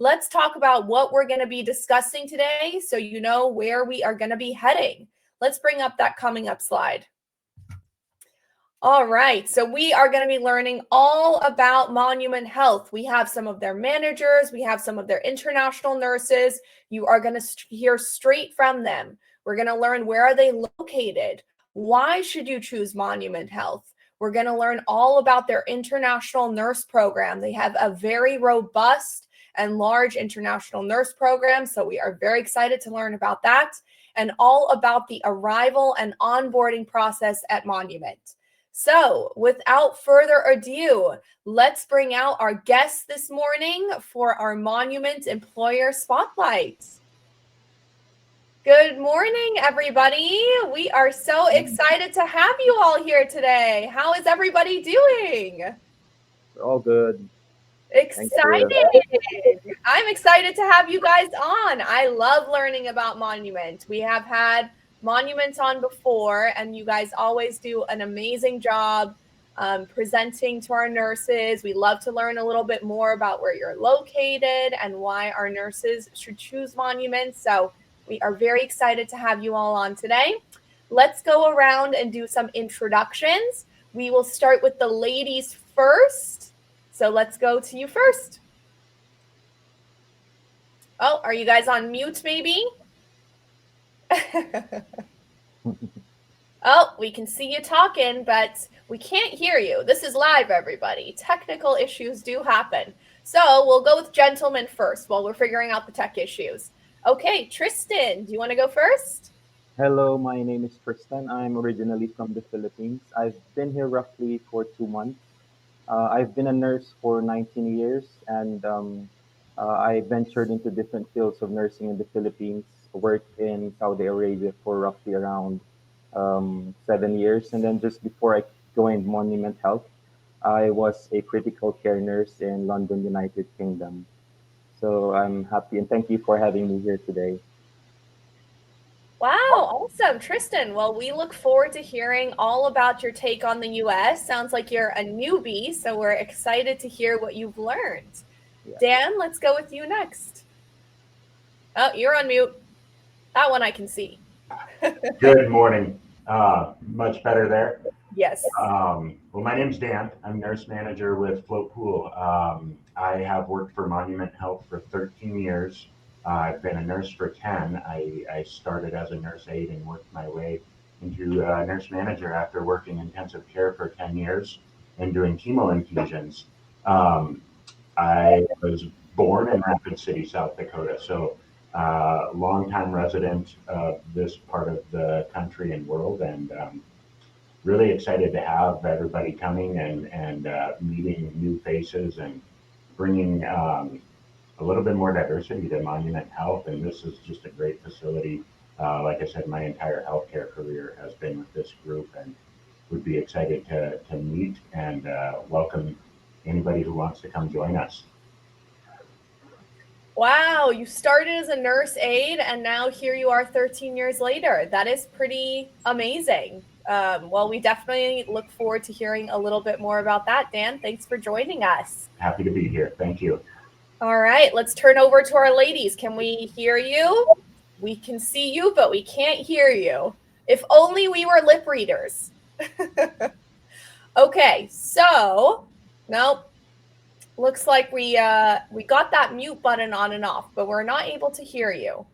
let's talk about what we're going to be discussing today so you know where we are going to be heading. Let's bring up that coming up slide. All right, so we are going to be learning all about Monument Health. We have some of their managers, we have some of their international nurses. You are going to hear straight from them. We're going to learn where are they located? Why should you choose Monument Health? We're going to learn all about their international nurse program. They have a very robust and large international nurse program, so we are very excited to learn about that and all about the arrival and onboarding process at Monument. So without further ado, let's bring out our guests this morning for our Monument Employer Spotlight. Good morning, everybody. We are so excited to have you all here today. How is everybody doing? We're all good. Excited. I'm excited to have you guys on. I love learning about Monument. We have had Monuments on before, and you guys always do an amazing job presenting to our nurses. We love to learn a little bit more about where you're located and why our nurses should choose Monument. So we are very excited to have you all on today. Let's go around and do some introductions. We will start with the ladies first. So let's go to you first. Oh, are you guys on mute maybe? Oh, we can see you talking, but we can't hear you. This is live, everybody. Technical issues do happen. So we'll go with gentlemen first while we're figuring out the tech issues. Okay, Tristan, do you want to go first? Hello, my name is Tristan. I'm originally from the Philippines. I've been here roughly for 2 months. I've been a nurse for 19 years, and I ventured into different fields of nursing in the Philippines. Worked in Saudi Arabia for roughly around 7 years, and then just before I joined Monument Health, I was a critical care nurse in London, United Kingdom. So I'm happy and thank you for having me here today. Wow, awesome. Tristan, well, we look forward to hearing all about your take on the US. Sounds like you're a newbie, so we're excited to hear what you've learned. Yeah. Dan, let's go with you next. Oh, you're on mute. That one I can see. Good morning. Much better there. Yes. Well, my name's Dan. I'm nurse manager with Float Pool. I have worked for Monument Health for 13 years. I've been a nurse for 10. I started as a nurse aide and worked my way into nurse manager after working intensive care for 10 years and doing chemo infusions. I was born in Rapid City, South Dakota, so longtime resident of this part of the country and world, and really excited to have everybody coming and meeting new faces and bringing a little bit more diversity to Monument Health. And this is just a great facility. Like I said, my entire healthcare career has been with this group, and would be excited to meet and welcome anybody who wants to come join us. Wow, you started as a nurse aide and now here you are 13 years later. That is pretty amazing. Well, we definitely look forward to hearing a little bit more about that. Dan, thanks for joining us. Happy to be here. Thank you. All right, let's turn over to our ladies. Can we hear you? We can see you, but we can't hear you. If only we were lip readers. Okay, so, nope. Looks like we got that mute button on and off, but we're not able to hear you.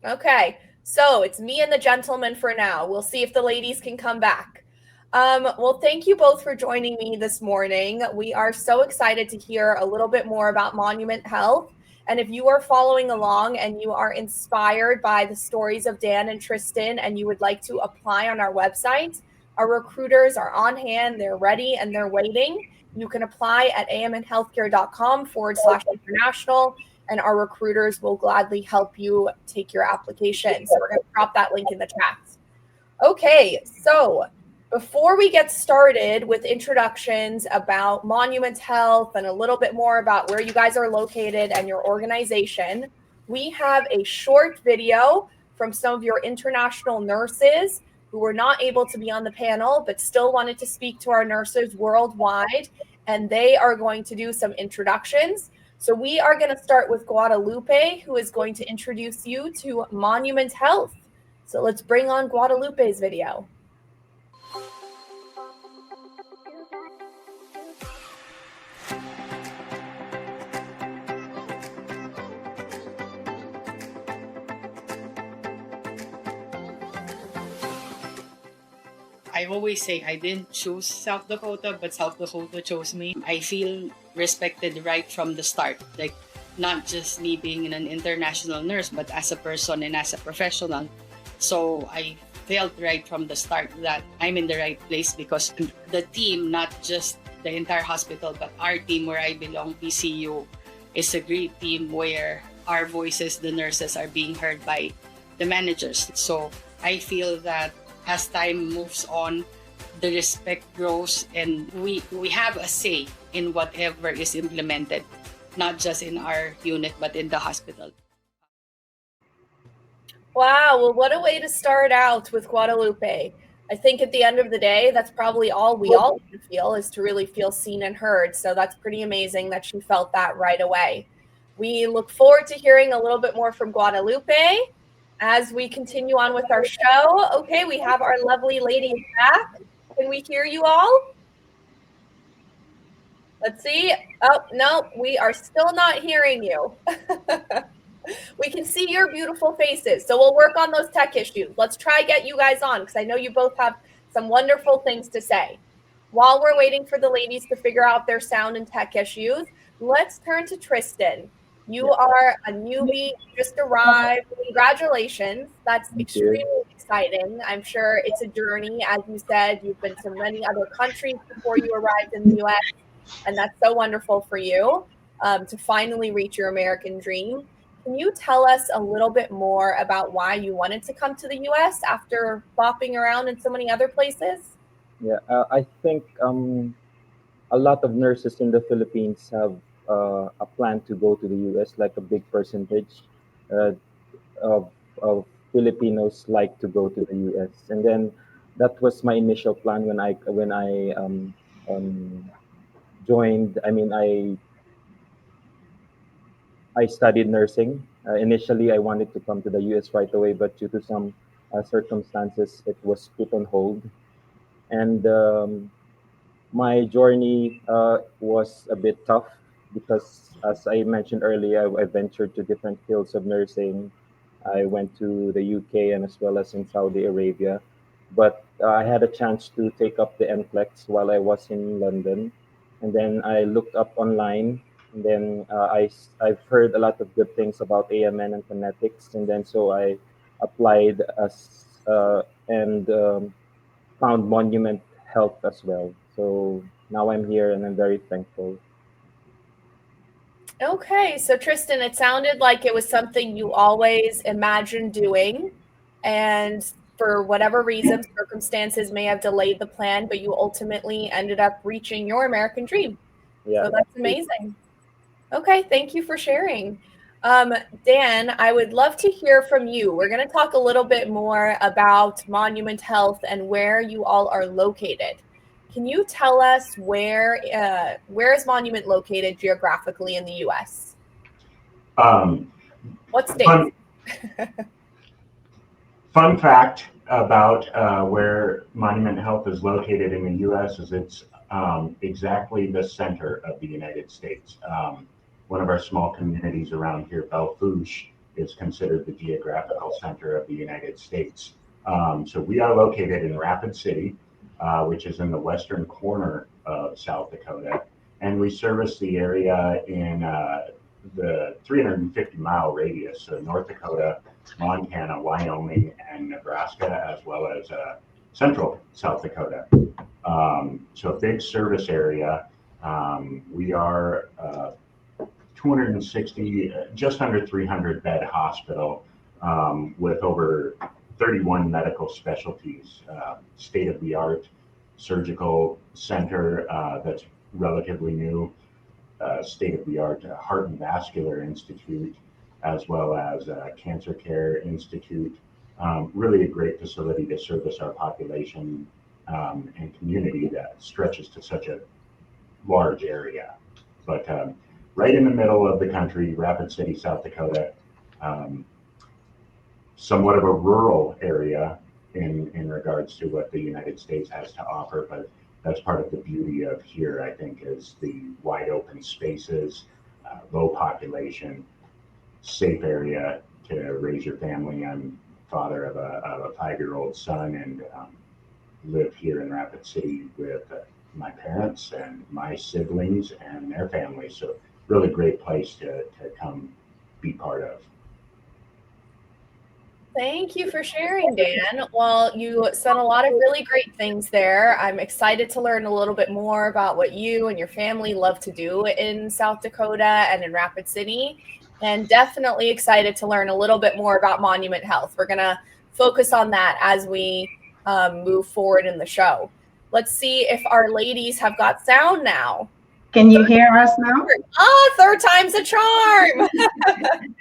Okay, so it's me and the gentleman for now. We'll see if the ladies can come back. Well, thank you both for joining me this morning. We are so excited to hear a little bit more about Monument Health. And if you are following along and you are inspired by the stories of Dan and Tristan and you would like to apply on our website, our recruiters are on hand, they're ready, and they're waiting. You can apply at amnhealthcare.com/international, and our recruiters will gladly help you take your application. So we're going to drop that link in the chat. Okay, so before we get started with introductions about Monument Health and a little bit more about where you guys are located and your organization, we have a short video from some of your international nurses who were not able to be on the panel, but still wanted to speak to our nurses worldwide. And they are going to do some introductions. So we are going to start with Guadalupe, who is going to introduce you to Monument Health. So let's bring on Guadalupe's video. I always say I didn't choose South Dakota, but South Dakota chose me. I feel respected right from the start. Like, not just me being an international nurse, but as a person and as a professional. So I felt right from the start that I'm in the right place because the team, not just the entire hospital, but our team where I belong, PCU, is a great team where our voices, the nurses, are being heard by the managers. So I feel that as time moves on, the respect grows and we have a say in whatever is implemented, not just in our unit, but in the hospital. Wow, well, what a way to start out with Guadalupe. I think at the end of the day, that's probably all we all can feel, is to really feel seen and heard. So that's pretty amazing that she felt that right away. We look forward to hearing a little bit more from Guadalupe as we continue on with our show. Okay, we have our lovely ladies back. Can we hear you all? Let's see. Oh, no, we are still not hearing you. We can see your beautiful faces. So we'll work on those tech issues. Let's try get you guys on because I know you both have some wonderful things to say. While we're waiting for the ladies to figure out their sound and tech issues, let's turn to Tristan. You are a newbie, just arrived. Congratulations. That's extremely exciting. I'm sure it's a journey. As you said, you've been to many other countries before you arrived in the US, and that's so wonderful for you to finally reach your American dream. Can you tell us a little bit more about why you wanted to come to the US after bopping around in so many other places? Yeah, I think a lot of nurses in the Philippines have a plan to go to the US, like a big percentage uh, of Filipinos like to go to the US. And then that was my initial plan when I joined. I studied nursing. Initially, I wanted to come to the US right away, but due to some circumstances, it was put on hold. And my journey was a bit tough because, as I mentioned earlier, I ventured to different fields of nursing. I went to the UK and as well as in Saudi Arabia. But I had a chance to take up the NCLEX while I was in London. And then I looked up online. And then I've heard a lot of good things about AMN and phonetics. And then so I applied and found Monument Health as well. So now I'm here and I'm very thankful. Okay, so Tristan, it sounded like it was something you always imagined doing, and for whatever reason, circumstances may have delayed the plan, but you ultimately ended up reaching your American dream. Yeah. So that's amazing. Okay, thank you for sharing. Dan, I would love to hear from you. We're going to talk a little bit more about Monument Health and where you all are located. Can you tell us where is Monument located geographically in the U.S.? What states? Fun fact about where Monument Health is located in the U.S. is it's exactly the center of the United States. One of our small communities around here, Belle Fourche, is considered the geographical center of the United States. So we are located in Rapid City, which is in the western corner of South Dakota, and we service the area in the 350-mile radius, so North Dakota, Montana, Wyoming, and Nebraska, as well as central South Dakota. So a big service area. We are 260, just under 300 bed hospital with over 31 medical specialties, state-of-the-art surgical center that's relatively new, state-of-the-art heart and vascular institute, as well as cancer care institute. Really a great facility to service our population and community that stretches to such a large area. But right in the middle of the country, Rapid City, South Dakota. Um, Somewhat of a rural area in regards to what the United States has to offer, but that's part of the beauty of here, I think, is the wide open spaces, low population, safe area to raise your family. I'm father of a 5-year-old son, and live here in Rapid City with my parents and my siblings and their families. So really great place to come be part of. Thank you for sharing, Dan. Well, you said a lot of really great things there. I'm excited to learn a little bit more about what you and your family love to do in South Dakota and in Rapid City, and definitely excited to learn a little bit more about Monument Health. We're going to focus on that as we move forward in the show. Let's see if our ladies have got sound now. Can you hear us now? Third time's a charm.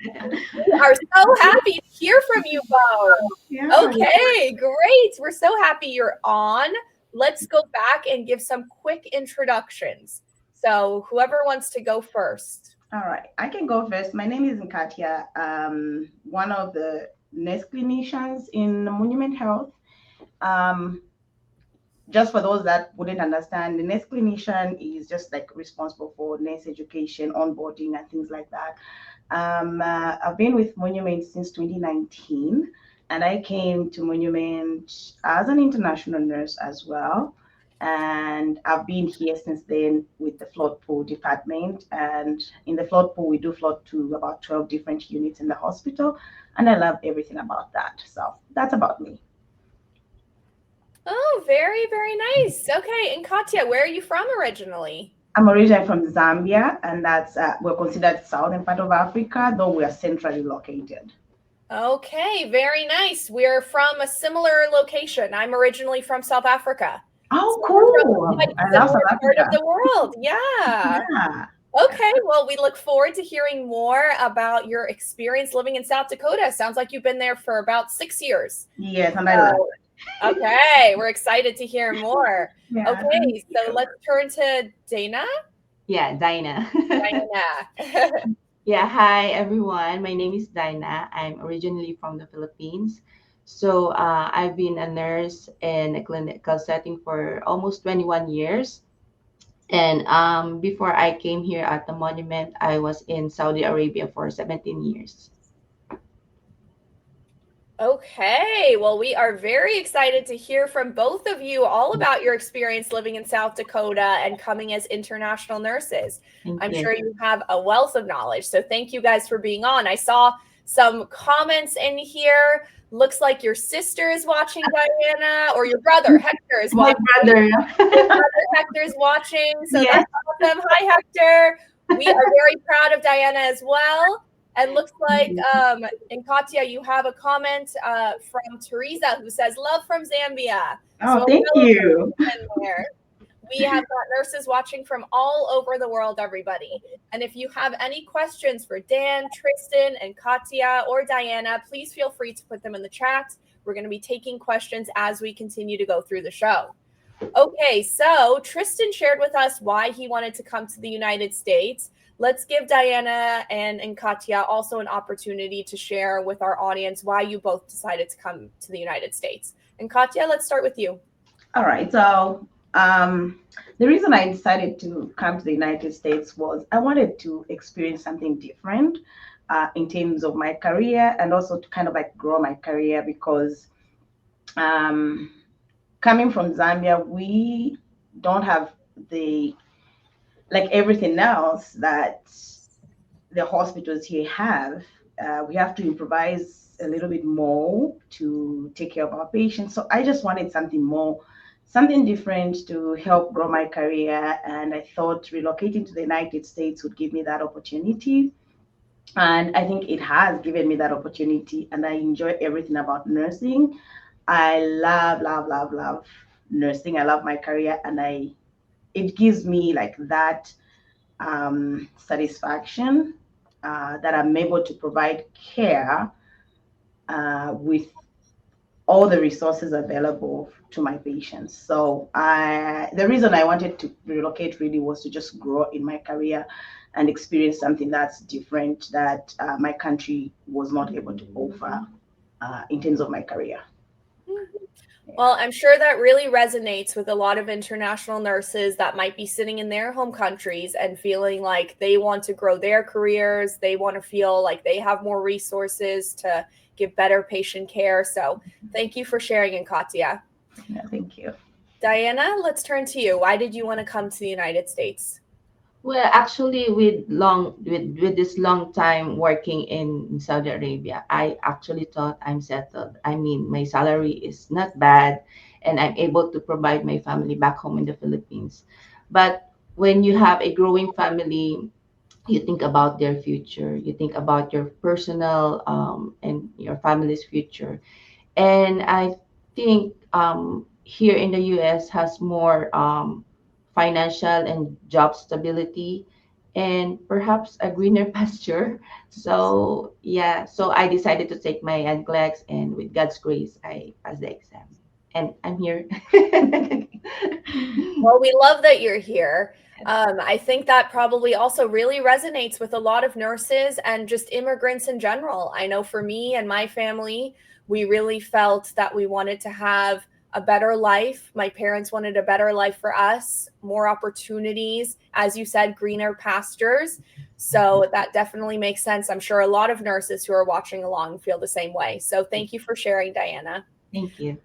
We are so happy to hear from you both. Yeah. Okay, great. We're so happy you're on. Let's go back and give some quick introductions. So whoever wants to go first. All right, I can go first. My name is Katia, one of the nurse clinicians in Monument Health. Just for those that wouldn't understand, the nurse clinician is just like responsible for nurse education, onboarding, and things like that. I've been with Monument since 2019, and I came to Monument as an international nurse as well. And I've been here since then with the float pool department. And in the float pool, we do float to about 12 different units in the hospital. And I love everything about that. So that's about me. Oh, very, very nice. Okay, and Katya, where are you from originally? I'm originally from Zambia, and that's we're considered southern part of Africa, though we are centrally located. Okay, very nice. We're from a similar location. I'm originally from South Africa. Oh, cool. I love South Africa. Part of the world. Yeah. Yeah. Okay, well, we look forward to hearing more about your experience living in South Dakota. Sounds like you've been there for about 6 years. Yes, and I love it. Okay, we're excited to hear more. Yeah, okay, so let's turn to Dana. Yeah, Dinah. Dana. Yeah, hi everyone. My name is Dinah. I'm originally from the Philippines. So I've been a nurse in a clinical setting for almost 21 years. And before I came here at the Monument, I was in Saudi Arabia for 17 years. Okay, well, we are very excited to hear from both of you all about your experience living in South Dakota and coming as international nurses. I'm sure you have a wealth of knowledge. So thank you guys for being on. I saw some comments in here. Looks like your sister is watching, Diana, or your brother, Hector, is watching. My brother. Your brother Hector's watching. So yes. That's awesome. Hi, Hector. We are very proud of Diana as well. And looks like, and Katya, you have a comment from Teresa who says, love from Zambia. Oh, so thank you. We have got nurses watching from all over the world, everybody. And if you have any questions for Dan, Tristan, and Katya or Diana, please feel free to put them in the chat. We're going to be taking questions as we continue to go through the show. Okay, so Tristan shared with us why he wanted to come to the United States. Let's give Diana and Katya also an opportunity to share with our audience why you both decided to come to the United States. And Katya, let's start with you. All right. So the reason I decided to come to the United States was I wanted to experience something different in terms of my career, and also to kind of like grow my career, because coming from Zambia, we don't have the like everything else that the hospitals here have. We have to improvise a little bit more to take care of our patients. So I just wanted something more, something different to help grow my career. And I thought relocating to the United States would give me that opportunity. And I think it has given me that opportunity. And I enjoy everything about nursing. I love nursing. I love my career, and it gives me like that satisfaction that I'm able to provide care with all the resources available to my patients. So the reason I wanted to relocate really was to just grow in my career and experience something that's different that my country was not able to offer in terms of my career. Well, I'm sure that really resonates with a lot of international nurses that might be sitting in their home countries and feeling like they want to grow their careers. They want to feel like they have more resources to give better patient care. So, thank you for sharing, and Katya. Yeah, thank you. Diana, let's turn to you. Why did you want to come to the United States? Well, actually, with this long time working in Saudi Arabia, I actually thought I'm settled. I mean, my salary is not bad, and I'm able to provide my family back home in the Philippines. But when you have a growing family, you think about their future. You think about your personal and your family's future. And I think here in the US has more financial and job stability and perhaps a greener pasture. So yeah, so I decided to take my NCLEX, and with God's grace, I passed the exam, and I'm here. Well, we love that you're here. I think that probably also really resonates with a lot of nurses and just immigrants in general. I know for me and my family, we really felt that we wanted to have a better life. My parents wanted a better life for us, more opportunities, as you said, greener pastures. So that definitely makes sense. I'm sure a lot of nurses who are watching along feel the same way. So thank you for sharing, Diana. Thank you.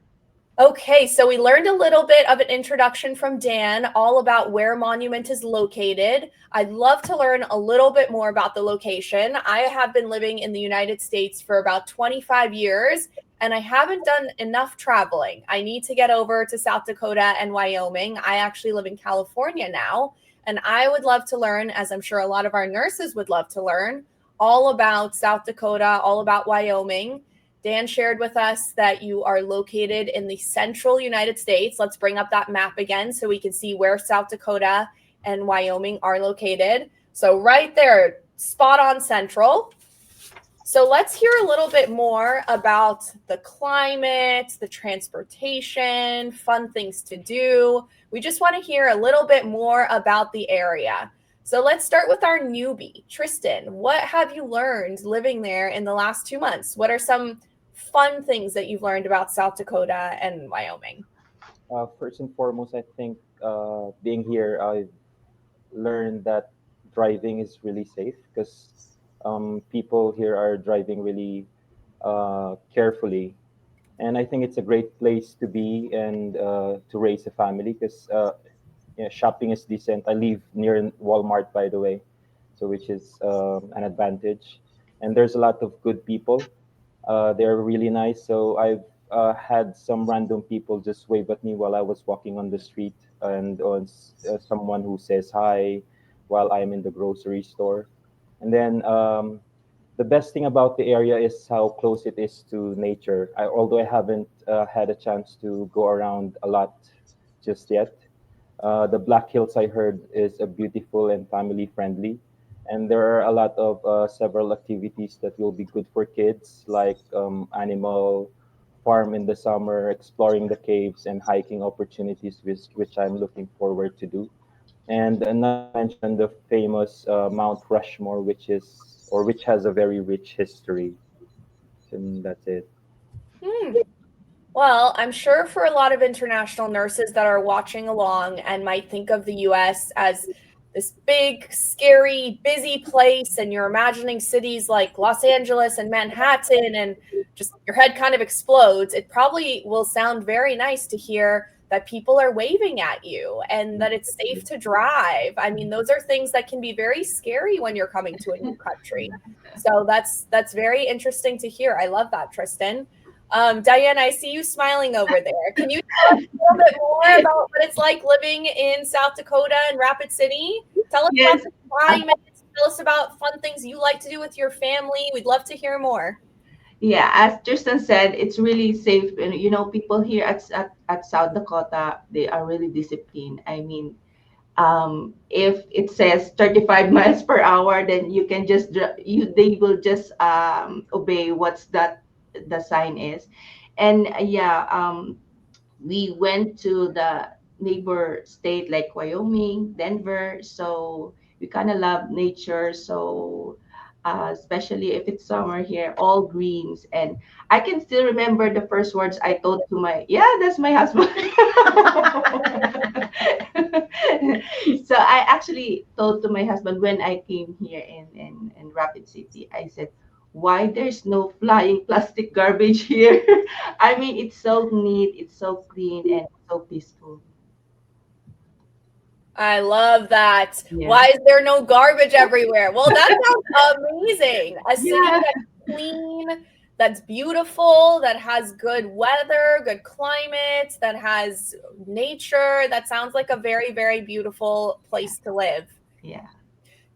Okay, so we learned a little bit of an introduction from Dan, all about where Monument is located. I'd love to learn a little bit more about the location. I have been living in the United States for about 25 years, and I haven't done enough traveling. I need to get over to South Dakota and Wyoming. I actually live in California now, and I would love to learn, as I'm sure a lot of our nurses would love to learn, all about South Dakota, all about Wyoming. Dan shared with us that you are located in the central United States. Let's bring up that map again so we can see where South Dakota and Wyoming are located. So, right there, spot on central. So, let's hear a little bit more about the climate, the transportation, fun things to do. We just want to hear a little bit more about the area. So let's start with our newbie, Tristan. What have you learned living there in the last 2 months? What are some fun things that you've learned about South Dakota and Wyoming? First and foremost, I think being here, I learned that driving is really safe because people here are driving really carefully. And I think it's a great place to be and to raise a family because yeah, shopping is decent. I live near Walmart, by the way, so which is an advantage. And there's a lot of good people. They're really nice. So I've had some random people just wave at me while I was walking on the street, and someone who says hi while I'm in the grocery store. And then the best thing about the area is how close it is to nature. Although I haven't had a chance to go around a lot just yet, the Black Hills I heard is a beautiful and family friendly, and there are a lot of several activities that will be good for kids, like animal farm in the summer, exploring the caves, and hiking opportunities, which I'm looking forward to do. And not to mention the famous Mount Rushmore, which has a very rich history. And that's it. Hmm. Well, I'm sure for a lot of international nurses that are watching along and might think of the US as this big, scary, busy place, and you're imagining cities like Los Angeles and Manhattan, and just your head kind of explodes, it probably will sound very nice to hear that people are waving at you and that it's safe to drive. I mean, those are things that can be very scary when you're coming to a new country. So that's very interesting to hear. I love that, Tristan. Diane, I see you smiling over there. Can you tell us a little bit more about what it's like living in South Dakota and Rapid City? Tell us about Yes. the climate. Tell us about fun things you like to do with your family. We'd love to hear more. Yeah, as Tristan said, it's really safe. And people here at South Dakota, they are really disciplined. I mean, if it says 35 miles per hour, then you can just they will just obey what's that the sign is. And yeah, we went to the neighbor state like Wyoming, Denver. So we kind of love nature. So especially if it's summer here, all greens. And I can still remember the first words I told to my, yeah, that's my husband. So I actually told to my husband when I came here in Rapid City, I said, why there's no flying plastic garbage here? I mean, it's so neat, it's so clean, and so peaceful. I love that. Yeah. Why is there no garbage everywhere? Well, that sounds amazing. A city Yeah. that's clean, that's beautiful, that has good weather, good climate, that has nature. That sounds like a very, very beautiful place to live. Yeah.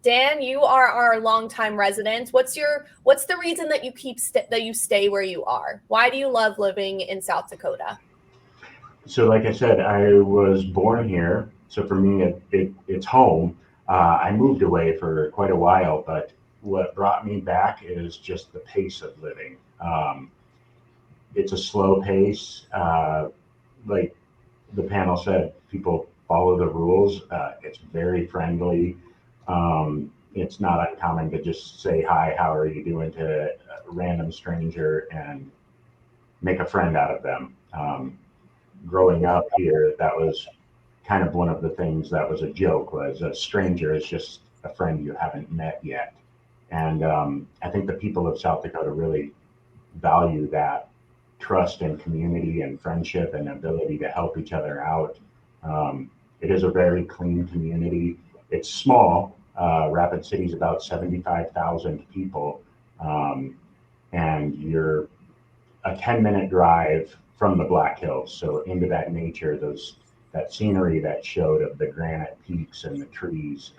Dan, you are our longtime resident. What's the reason that that you stay where you are? Why do you love living in South Dakota? So, like I said, I was born here. So for me, it's home. I moved away for quite a while, but what brought me back is just the pace of living. It's a slow pace. Like the panel said, people follow the rules. It's very friendly. It's not uncommon to just say hi, how are you doing to a random stranger and make a friend out of them. Growing up here, that was kind of one of the things that was a joke, was a stranger is just a friend you haven't met yet. And I think the people of South Dakota really value that trust and community and friendship and ability to help each other out. It is a very clean community. It's small. Rapid City is about 75,000 people. Um, and you're a 10-minute drive from the Black Hills. So into that nature, that scenery that showed of the granite peaks and the trees,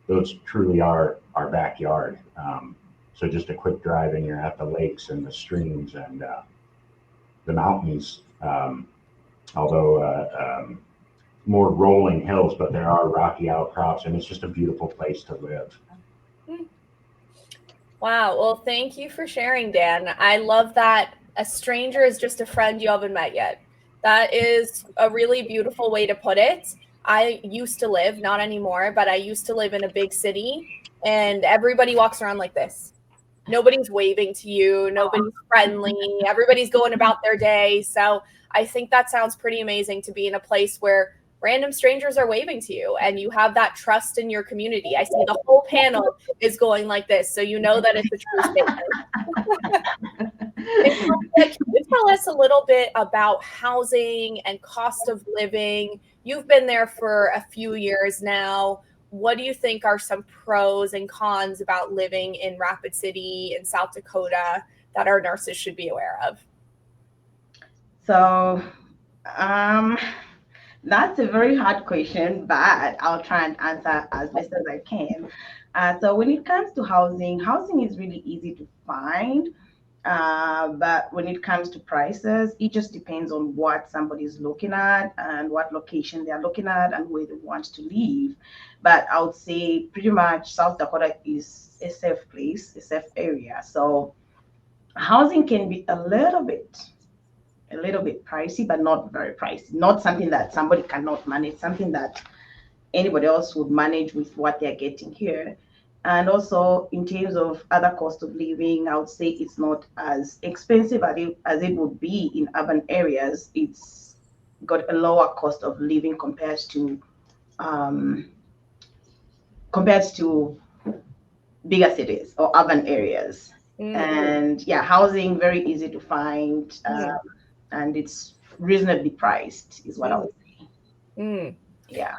those truly are our backyard. So just a quick drive and you're at the lakes and the streams and the mountains. Although more rolling hills, but there are rocky outcrops, and it's just a beautiful place to live. Wow. Well, thank you for sharing, Dan. I love that a stranger is just a friend you haven't met yet. That is a really beautiful way to put it. I used to live, not anymore, but I used to live in a big city, and everybody walks around like this. Nobody's waving to you, nobody's friendly, everybody's going about their day. So I think that sounds pretty amazing to be in a place where random strangers are waving to you and you have that trust in your community. I see the whole panel is going like this, so you know that it's a true statement. Can you tell us a little bit about housing and cost of living? You've been there for a few years now. What do you think are some pros and cons about living in Rapid City in South Dakota that our nurses should be aware of? So, that's a very hard question, but I'll try and answer as best as I can. So when it comes to housing, housing is really easy to find. But when it comes to prices, it just depends on what somebody's looking at and what location they're looking at and where they want to live. But I would say pretty much South Dakota is a safe place, a safe area. So housing can be a little bit pricey, but not very pricey. Not something that somebody cannot manage, something that anybody else would manage with what they're getting here. And also, in terms of other cost of living, I would say it's not as expensive as it would be in urban areas. It's got a lower cost of living um, compared to bigger cities or urban areas. And yeah, housing very easy to find, and it's reasonably priced, is what I would say. Yeah.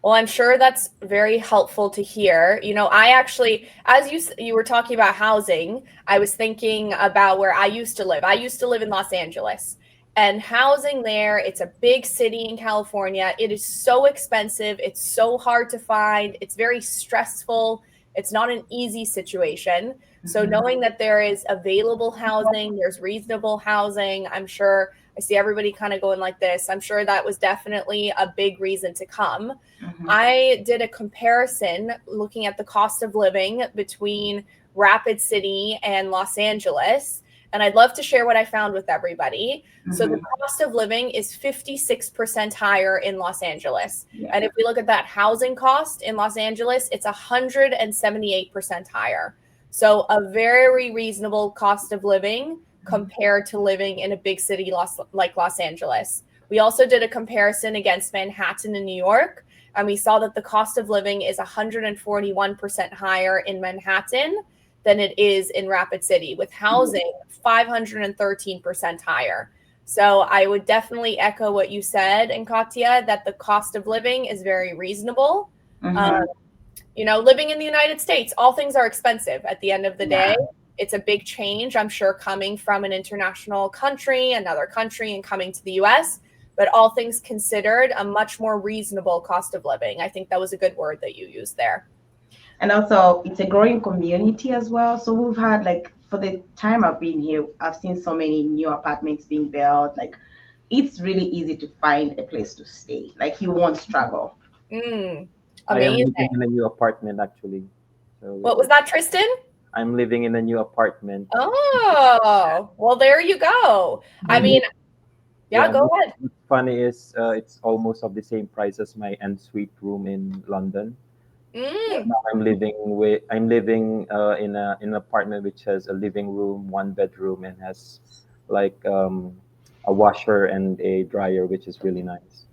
Well, I'm sure that's very helpful to hear. You know, I actually, as you were talking about housing, I was thinking about where I used to live. I used to live in Los Angeles, and housing there, it's a big city in California. It is so expensive. It's so hard to find. It's very stressful. It's not an easy situation. So knowing that there is available housing, there's reasonable housing, I'm sure I see everybody kind of going like this. I'm sure that was definitely a big reason to come. I did a comparison looking at the cost of living between Rapid City and Los Angeles. And I'd love to share what I found with everybody. So the Mhm. cost of living is 56% higher in Los Angeles. Yeah. And if we look at that housing cost in Los Angeles, it's 178% higher. So a very reasonable cost of living compared to living in a big city like Los Angeles. We also did a comparison against Manhattan and New York, and we saw that the cost of living is 141% higher in Manhattan than it is in Rapid City, with housing 513% higher. So I would definitely echo what you said, and Katya, that the cost of living is very reasonable. Mhm. Living in the United States, all things are expensive at the end of the Yeah. day. It's a big change, I'm sure, coming from an international country, another country, and coming to the US. But all things considered, a much more reasonable cost of living. I think that was a good word that you used there. And also, it's a growing community as well. So we've had, like, for the time I've been here, I've seen so many new apartments being built. Like, it's really easy to find a place to stay. Like, you won't struggle. I am Amazing. living in a new apartment actually. So What was that, Tristan? I'm living in a new apartment. Oh, well, there you go. I mean, yeah, Yeah, go ahead. what's funny is it's almost of the same price as my ensuite room in London. Mm. Now I'm living in an apartment which has a living room, one bedroom, and has like a washer and a dryer, which is really nice.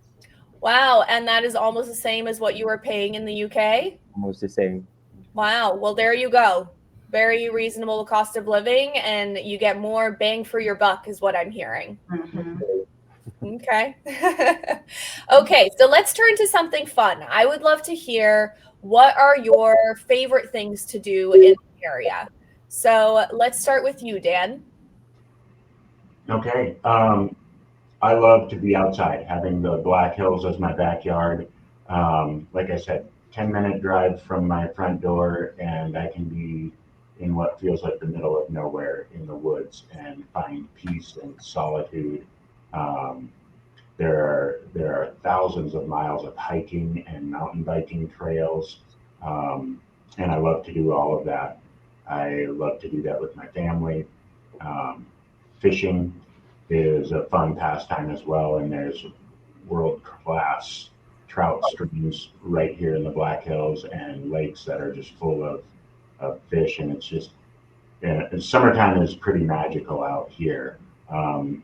Wow. And that is almost the same as what you were paying in the UK? Almost the same. Wow. Well, there you go. Very reasonable cost of living, and you get more bang for your buck, is what I'm hearing. Mhm. Okay. Okay. So let's turn to something fun. I would love to hear, what are your favorite things to do in the area? So let's start with you, Dan. Okay. I love to be outside, having the Black Hills as my backyard. Like I said, 10-minute drive from my front door, and I can be in what feels like the middle of nowhere in the woods and find peace and solitude. Um, there are thousands of miles of hiking and mountain biking trails, um, and I love to do all of that. I love to do that with my family. Um, Fishing is a fun pastime as well, and there's world class trout streams right here in the Black Hills and lakes that are just full of fish, and it's just summertime is pretty magical out here.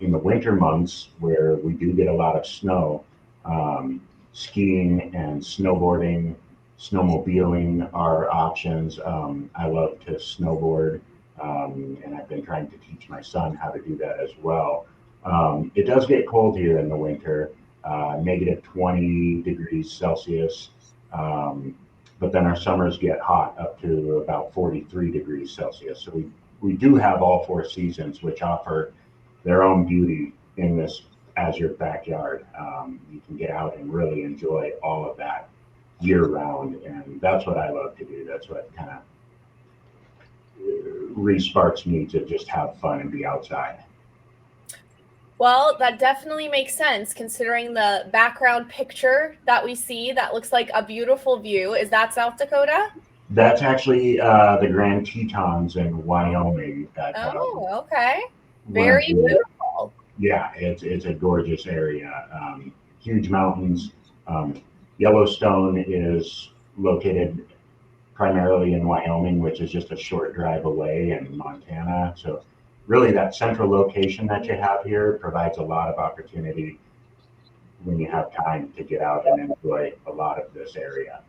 In the winter months, where we do get a lot of snow, um, skiing and snowboarding, snowmobiling are options. I love to snowboard, and I've been trying to teach my son how to do that as well. It does get cold here in the winter, negative 20 degrees Celsius. Um, but then our summers get hot up to about 43 degrees Celsius. So we do have all four seasons, which offer their own beauty in this as your backyard. You can get out and really enjoy all of that year round, and that's what I love to do. That's what kind of re-sparks me to just have fun and be outside. Well, that definitely makes sense considering the background picture that we see. That looks like a beautiful view. Is that South Dakota? That's actually the Grand Tetons in Wyoming. That Oh, okay. run Very through. beautiful. Yeah, it's a gorgeous area. Huge mountains. Yellowstone is located primarily in Wyoming, which is just a short drive away, and Montana. So, really, that central location that you have here provides a lot of opportunity when you have time to get out and enjoy a lot of this area.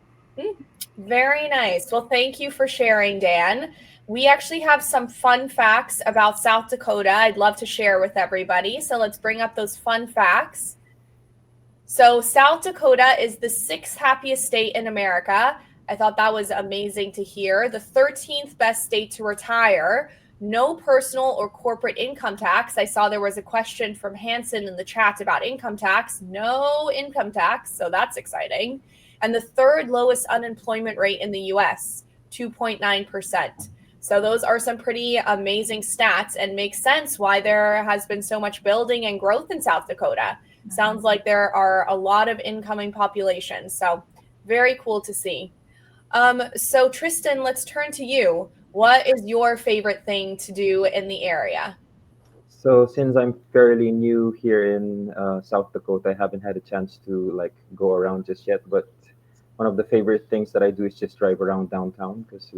Very nice. Well, thank you for sharing, Dan. We actually have some fun facts about South Dakota I'd love to share with everybody. So let's bring up those fun facts. So South Dakota is the 6th happiest state in America. I thought that was amazing to hear. The 13th best state to retire. No personal or corporate income tax. I saw there was a question from Hanson in the chat about income tax. No income tax, so that's exciting. And the 3rd lowest unemployment rate in the US, 2.9%. So those are some pretty amazing stats, and makes sense why there has been so much building and growth in South Dakota. Sounds like there are a lot of incoming populations. So very cool to see. So Tristan, let's turn to you. What is your favorite thing to do in the area? So since I'm fairly new here in South Dakota, I haven't had a chance to like go around just yet. But one of the favorite things that I do is just drive around downtown, because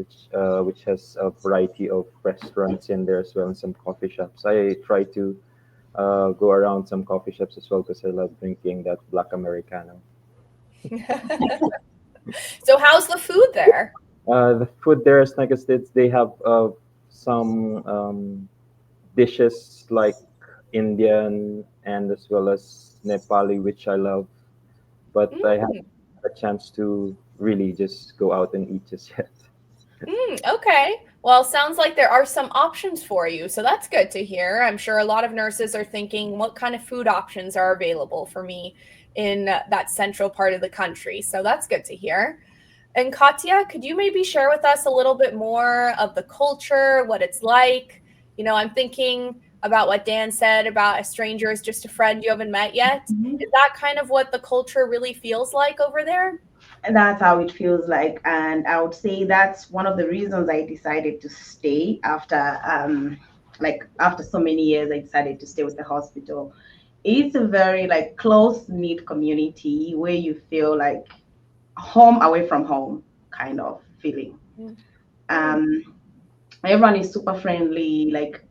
which has a variety of restaurants in there as well, and some coffee shops. I try to go around some coffee shops as well because I love drinking that black Americano. So how's the food there? The food there is like I said, they have some dishes like Indian and as well as Nepali, which I love, but I haven't Mm, had a chance to really just go out and eat just yet. okay. Well, sounds like there are some options for you. So that's good to hear. I'm sure a lot of nurses are thinking, what kind of food options are available for me in that central part of the country? So that's good to hear. And Katya, could you maybe share with us a little bit more of the culture, what it's like? I'm thinking about what Dan said about a stranger is just a friend you haven't met yet. Mhm. Is that kind of what the culture really feels like over there? And that's how it feels like. And I would say that's one of the reasons I decided to stay after, like after so many years, I decided to stay with the hospital. It's a very like close knit community where you feel like home away from home kind of feeling. Mm, mm, Um, Everyone is super friendly. Like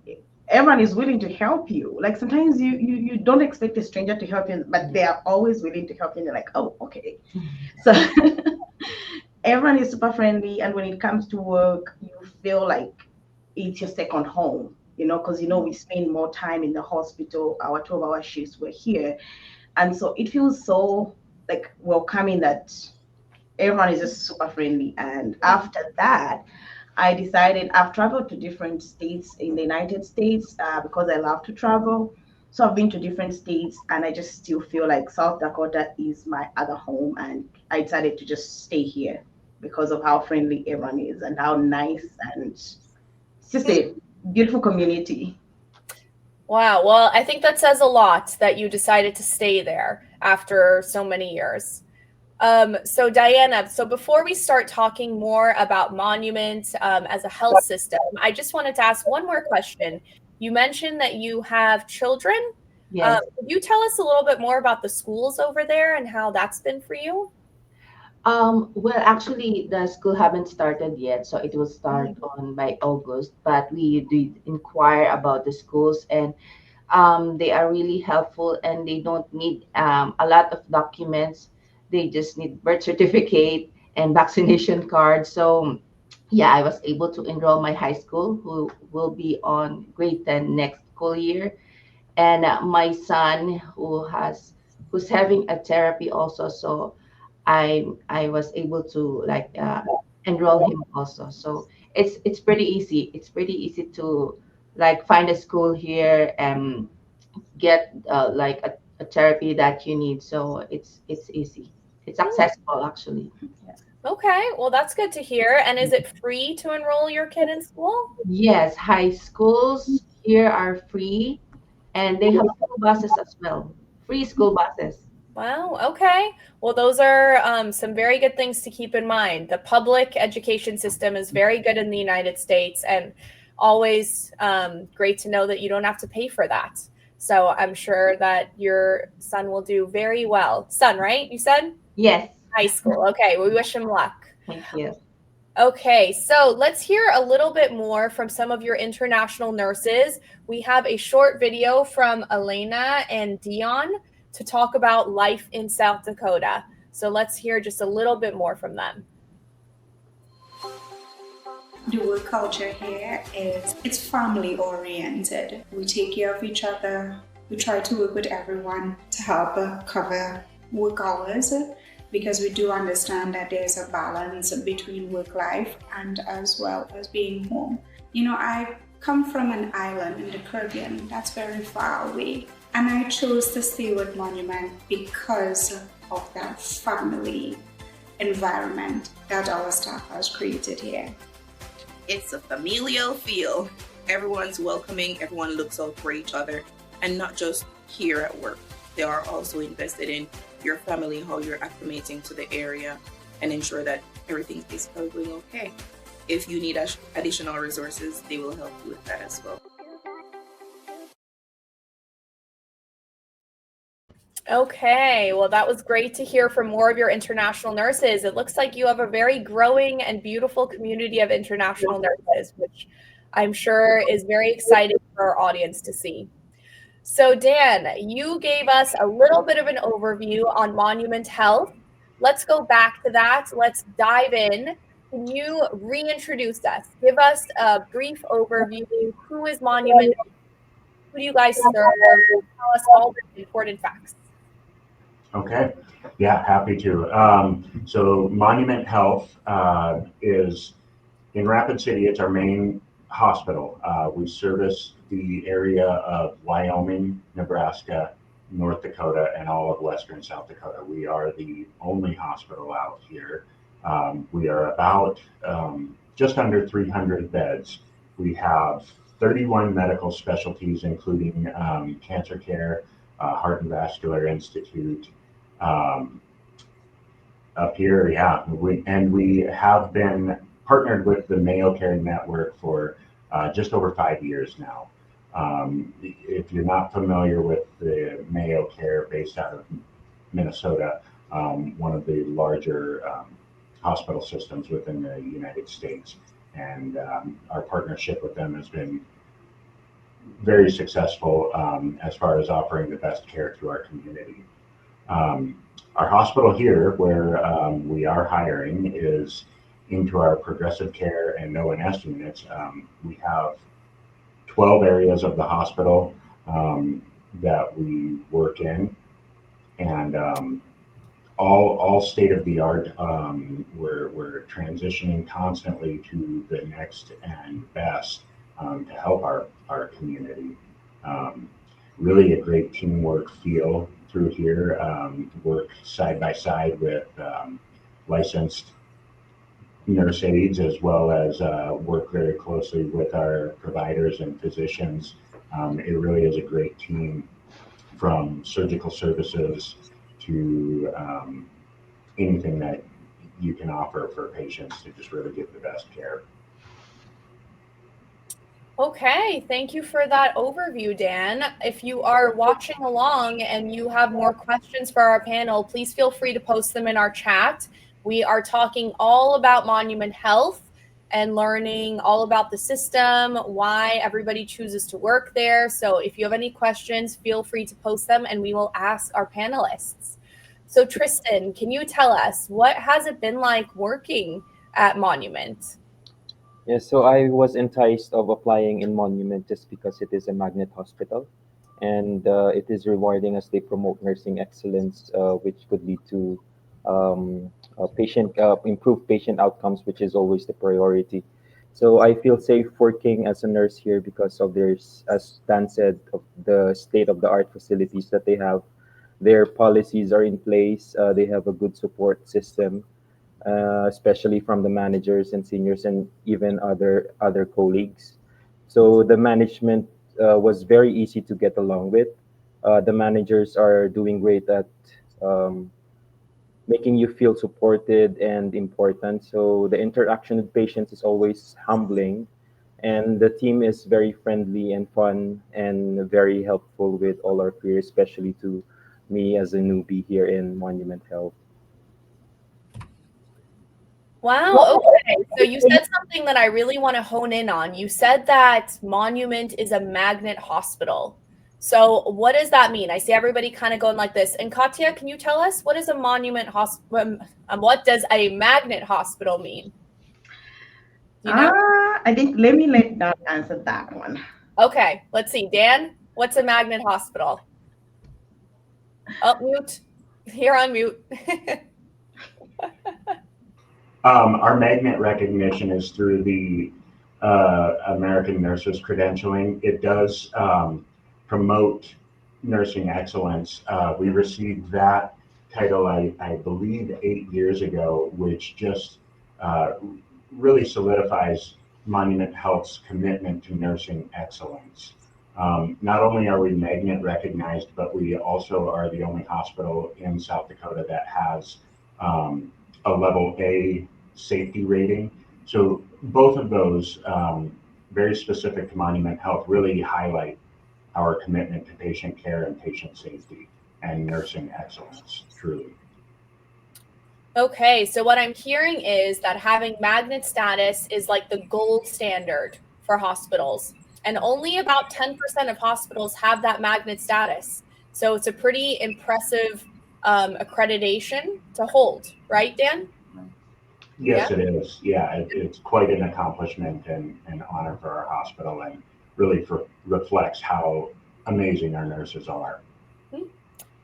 everyone is willing to help you. Like sometimes you don't expect a stranger to help you, but they are always willing to help you. And you're like, oh, okay. So everyone is super friendly, and when it comes to work, you feel like it's your second home. Because we spend more time in the hospital. Our 12-hour shifts were here, and so it feels so like welcoming that everyone is just super friendly. And after that, I decided I've traveled to different states in the United States because I love to travel. So I've been to different states, and I just still feel like South Dakota is my other home. And I decided to just stay here because of how friendly everyone is and how nice, and it's just mm. a beautiful community. Wow. Well, I think that says a lot that you decided to stay there after so many years. So Diana, so before we start talking more about Monument as a health system, I just wanted to ask one more question. You mentioned that you have children. Yes. Could you tell us a little bit more about the schools over there and how that's been for you? Well, actually, the school haven't started yet, so it will start on by August. But we did inquire about the schools, and they are really helpful, and they don't need a lot of documents. They just need birth certificate and vaccination card. So, yeah, I was able to enroll my high school, who will be on grade 10 next school year, and my son who's having a therapy also. So I was able to like enroll him also. So it's pretty easy. It's pretty easy to like find a school here and get like a therapy that you need. So it's easy. It's Hmm, accessible actually. okay, well, that's good to hear. And is it free to enroll your kid in school? Yes, high schools here are free, and they have school buses as well. Free school buses. Wow. Okay. Well, those are some very good things to keep in mind. The public education system is very good in the United States, and always great to know that you don't have to pay for that. So I'm sure that your son will do very well. Son, right? You said Yes. high school. Okay. We wish him luck. Thank you. Okay, so let's hear a little bit more from some of your international nurses. We have a short video from Elena and Dion to talk about life in South Dakota. So let's hear just a little bit more from them. The work culture here is it's family oriented. We take care of each other. We try to work with everyone to help cover work hours because we do understand that there's a balance between work life and as well as being home. I come from an island in the Caribbean that's very far away, and I chose to stay with Monument because of that family environment that our staff has created here. It's a familial feel. Everyone's welcoming, everyone looks out for each other, and not just here at work. They are also invested in your family, how you're acclimating to the area, and ensure that everything is going okay. If you need additional resources, they will help you with that as well. Okay, well, that was great to hear from more of your international nurses. It looks like you have a very growing and beautiful community of international nurses, which I'm sure is very exciting for our audience to see. So, Dan, you gave us a little bit of an overview on Monument Health. Let's go back to that. Let's dive in. Can you reintroduce us? Give us a brief overview. Who is Monument? Who do you guys serve? Tell us all the important facts. Okay, yeah, happy to. So Monument Health is in Rapid City. It's our main hospital. We service the area of Wyoming, Nebraska, North Dakota, and all of Western South Dakota. We are the only hospital out here. We are about just under 300 beds. We have 31 medical specialties, including cancer care, Heart and Vascular Institute, um, up here, yeah. We have been partnered with the Mayo Care Network for just over 5 years now. If you're not familiar with the Mayo Care based out of Minnesota, one of the larger hospital systems within the United States, and our partnership with them has been very successful as far as offering the best care to our community. Um, our hospital here, where we are hiring, is into our progressive care and ONS units. We have 12 areas of the hospital that we work in, and all state of the art. We're transitioning constantly to the next and best to help our community. Um, Really a great teamwork feel through here. Work side by side with licensed nurse aides, as well as work very closely with our providers and physicians. It really is a great team, from surgical services to anything that you can offer for patients to just really get the best care. Okay, thank you for that overview, Dan. If you are watching along and you have more questions for our panel, please feel free to post them in our chat. We are talking all about Monument Health and learning all about the system, why everybody chooses to work there. So if you have any questions, feel free to post them and we will ask our panelists. So Tristan, can you tell us, what has it been like working at Monument? Yes, so I was enticed of applying in Monument just because it is a magnet hospital, and it is rewarding as they promote nursing excellence, which could lead to patient improved patient outcomes, which is always the priority. So I feel safe working as a nurse here because of their, as Dan said, of the state of the art facilities that they have. Their policies are in place. They have a good support system, especially from the managers and seniors and even other colleagues. So the management was very easy to get along with. The managers are doing great at um, making you feel supported and important. So the interaction with patients is always humbling, and the team is very friendly and fun and very helpful with all our peers, especially to me as a newbie here in Monument Health. Wow. Okay. So you said something that I really want to hone in on. You said that Monument is a magnet hospital. So what does that mean? I see everybody kind of going like this. And Katya, can you tell us, what is a monument hospital? What does a magnet hospital mean? Do you know? I think let me let Dan answer that one. Okay. Let's see. Dan, what's a magnet hospital? Oh, mute. You're on mute. Our magnet recognition is through the American Nurses Credentialing. It does promote nursing excellence. We received that title, I believe, 8 years ago, which just uh, really solidifies Monument Health's commitment to nursing excellence. Not only are we magnet recognized, but we also are the only hospital in South Dakota that has a level A safety rating. So both of those, very specific to Monument Health, really highlight our commitment to patient care and patient safety. and nursing excellence, truly. Okay, so what I'm hearing is that having magnet status is like the gold standard for hospitals, and only about 10% of hospitals have that magnet status. So it's a pretty impressive accreditation to hold, right, Dan? Yes, it is. Yeah, it's quite an accomplishment and an honor for our hospital, and really reflects how amazing our nurses are.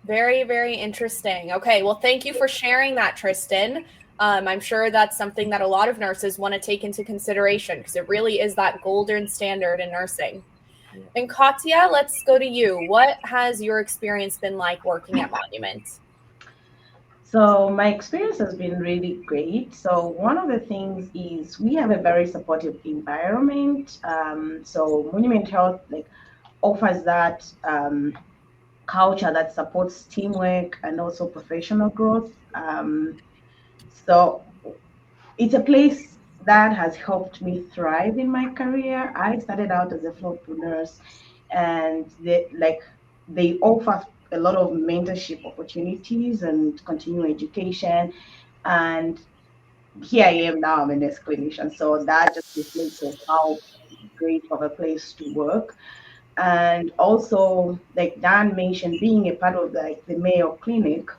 Very, very interesting. Okay, well, thank you for sharing that, Tristan. I'm sure that's something that a lot of nurses want to take into consideration because it really is that golden standard in nursing. And Katya, let's go to you. What has your experience been like working at Monument? So my experience has been really great. So one of the things is we have a very supportive environment. So Monument Health offers that culture that supports teamwork and also professional growth. So it's a place that has helped me thrive in my career. I started out as a float pool nurse, and they offer a lot of mentorship opportunities and continuing education. And here I am now, I'm a nurse clinician. So that just reflects on how great of a place to work. And also, like Dan mentioned, being a part of the Mayo Clinic,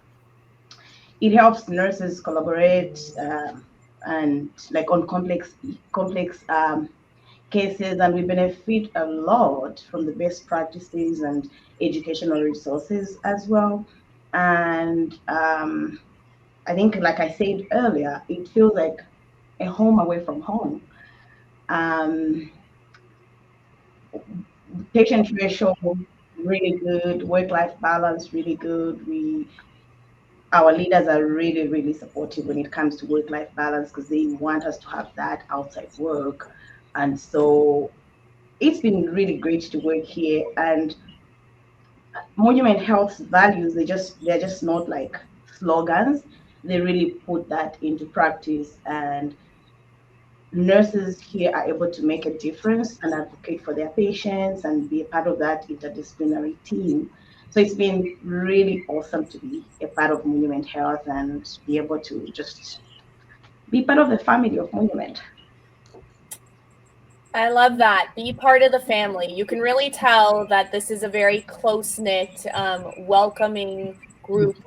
it helps nurses collaborate and on complex cases, and we benefit a lot from the best practices and educational resources as well. And I think, like I said earlier, it feels like a home away from home. Um, Patient ratio really good, work-life balance really good. Our leaders are really, really supportive when it comes to work-life balance because they want us to have that outside work. And so it's been really great to work here. And Monument Health's values, they're just not like slogans. They really put that into practice, and nurses here are able to make a difference and advocate for their patients and be a part of that interdisciplinary team. So it's been really awesome to be a part of Monument Health and be able to just be part of the family of Monument. I love that. Be part of the family. You can really tell that this is a very close-knit, welcoming group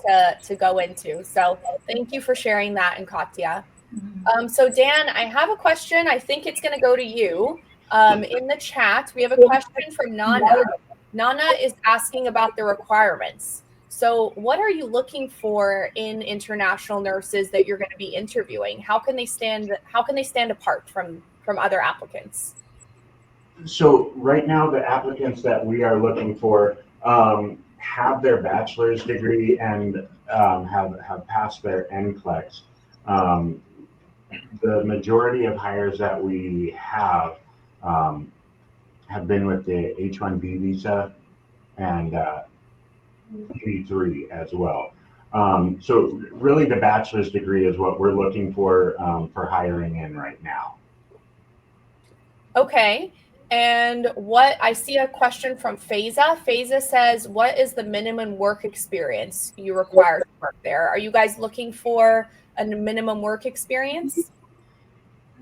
to go into. So thank you for sharing that, and Katya. So Dan, I have a question. I think it's going to go to you. In the chat, we have a question from Nana. Nana is asking about the requirements. So what are you looking for in international nurses that you're going to be interviewing? How can they stand apart from other applicants? So right now, the applicants that we are looking for have their bachelor's degree and have passed their NCLEX. The majority of hires that we have been with the H-1B visa and P3 as well. So really, the bachelor's degree is what we're looking for hiring in right now. Okay. And what I see a question from Faiza. Faiza says, what is the minimum work experience you require to work there? Are you guys looking for a minimum work experience?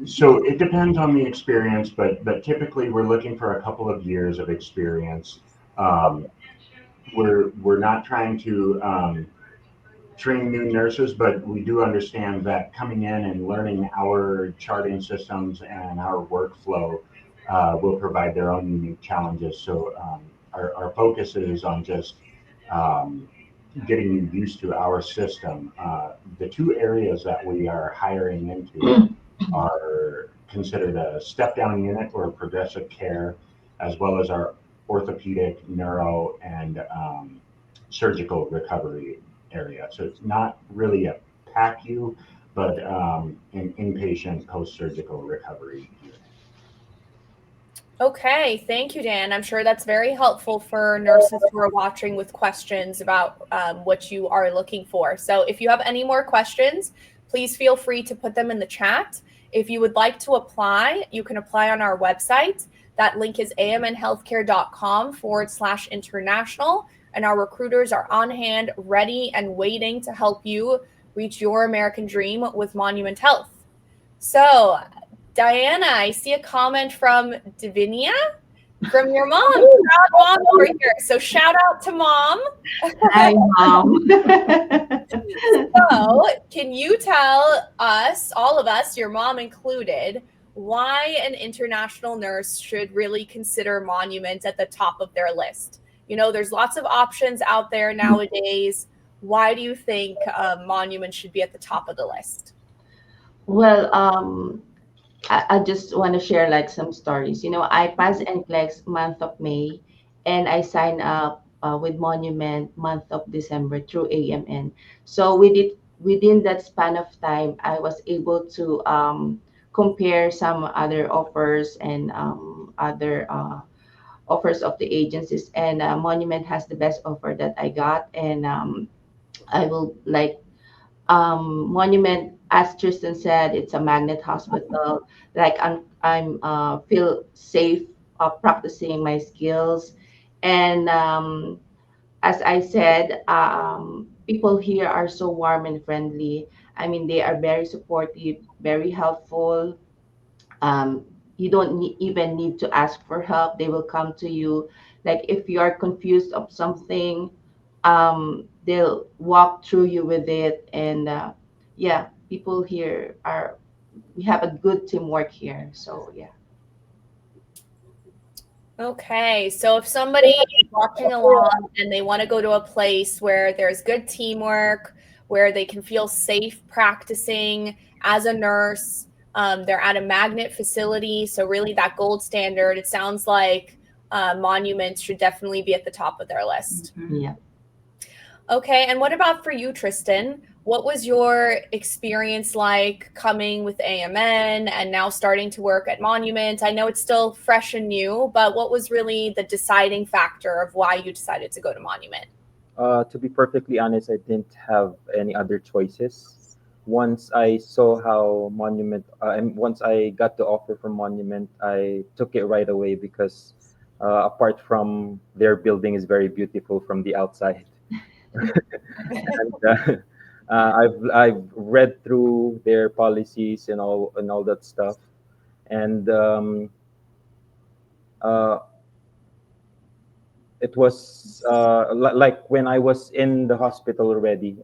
So it depends on the experience, but typically we're looking for a couple of years of experience. We're not trying to train new nurses, but we do understand that coming in and learning our charting systems and our workflow will provide their own unique challenges. So our focus is on just getting you used to our system. The two areas that we are hiring into are considered a step-down unit or progressive care, as well as our orthopedic, neuro, and surgical recovery area. So it's not really a PACU, but an inpatient post-surgical recovery unit. Okay, thank you, Dan. I'm sure that's very helpful for nurses who are watching with questions about what you are looking for. So if you have any more questions, please feel free to put them in the chat. If you would like to apply, you can apply on our website. That link is amnhealthcare.com/international. and our recruiters are on hand, ready and waiting to help you reach your American dream with Monument Health. So, Diana, I see a comment from Divinia from your mom. Proud mom over here. So, shout out to mom. Hi, Mom. So, can you tell us, all of us, your mom included, why an international nurse should really consider Monument at the top of their list? You know, there's lots of options out there nowadays. Why do you think Monument should be at the top of the list? Well, I just want to share like some stories. I passed NCLEX month of May, and I signed up with Monument month of December through AMN. So within that span of time, I was able to compare some other offers and other offers of the agencies, and Monument has the best offer that I got, and I will like Monument, as Tristan said, it's a magnet hospital. Like I'm feel safe practicing my skills, and as I said, people here are so warm and friendly. I mean, they are very supportive, very helpful. You don't even need to ask for help. They will come to you. Like if you are confused of something, they'll walk through you with it. And yeah, people here we have a good teamwork here. So yeah. Okay, so if somebody is watching along and they want to go to a place where there's good teamwork, where they can feel safe practicing as a nurse, they're at a magnet facility, so really that gold standard, it sounds like Monument should definitely be at the top of their list. Yeah. Okay, and what about for you, Tristan? What was your experience like coming with AMN and now starting to work at Monument? I know it's still fresh and new, but what was really the deciding factor of why you decided to go to Monument? To be perfectly honest, I didn't have any other choices. Once I saw how Monument, and once I got the offer from Monument, I took it right away because apart from their building is very beautiful from the outside. And I've read through their policies and all that stuff, and uh, it was like when I was in the hospital already.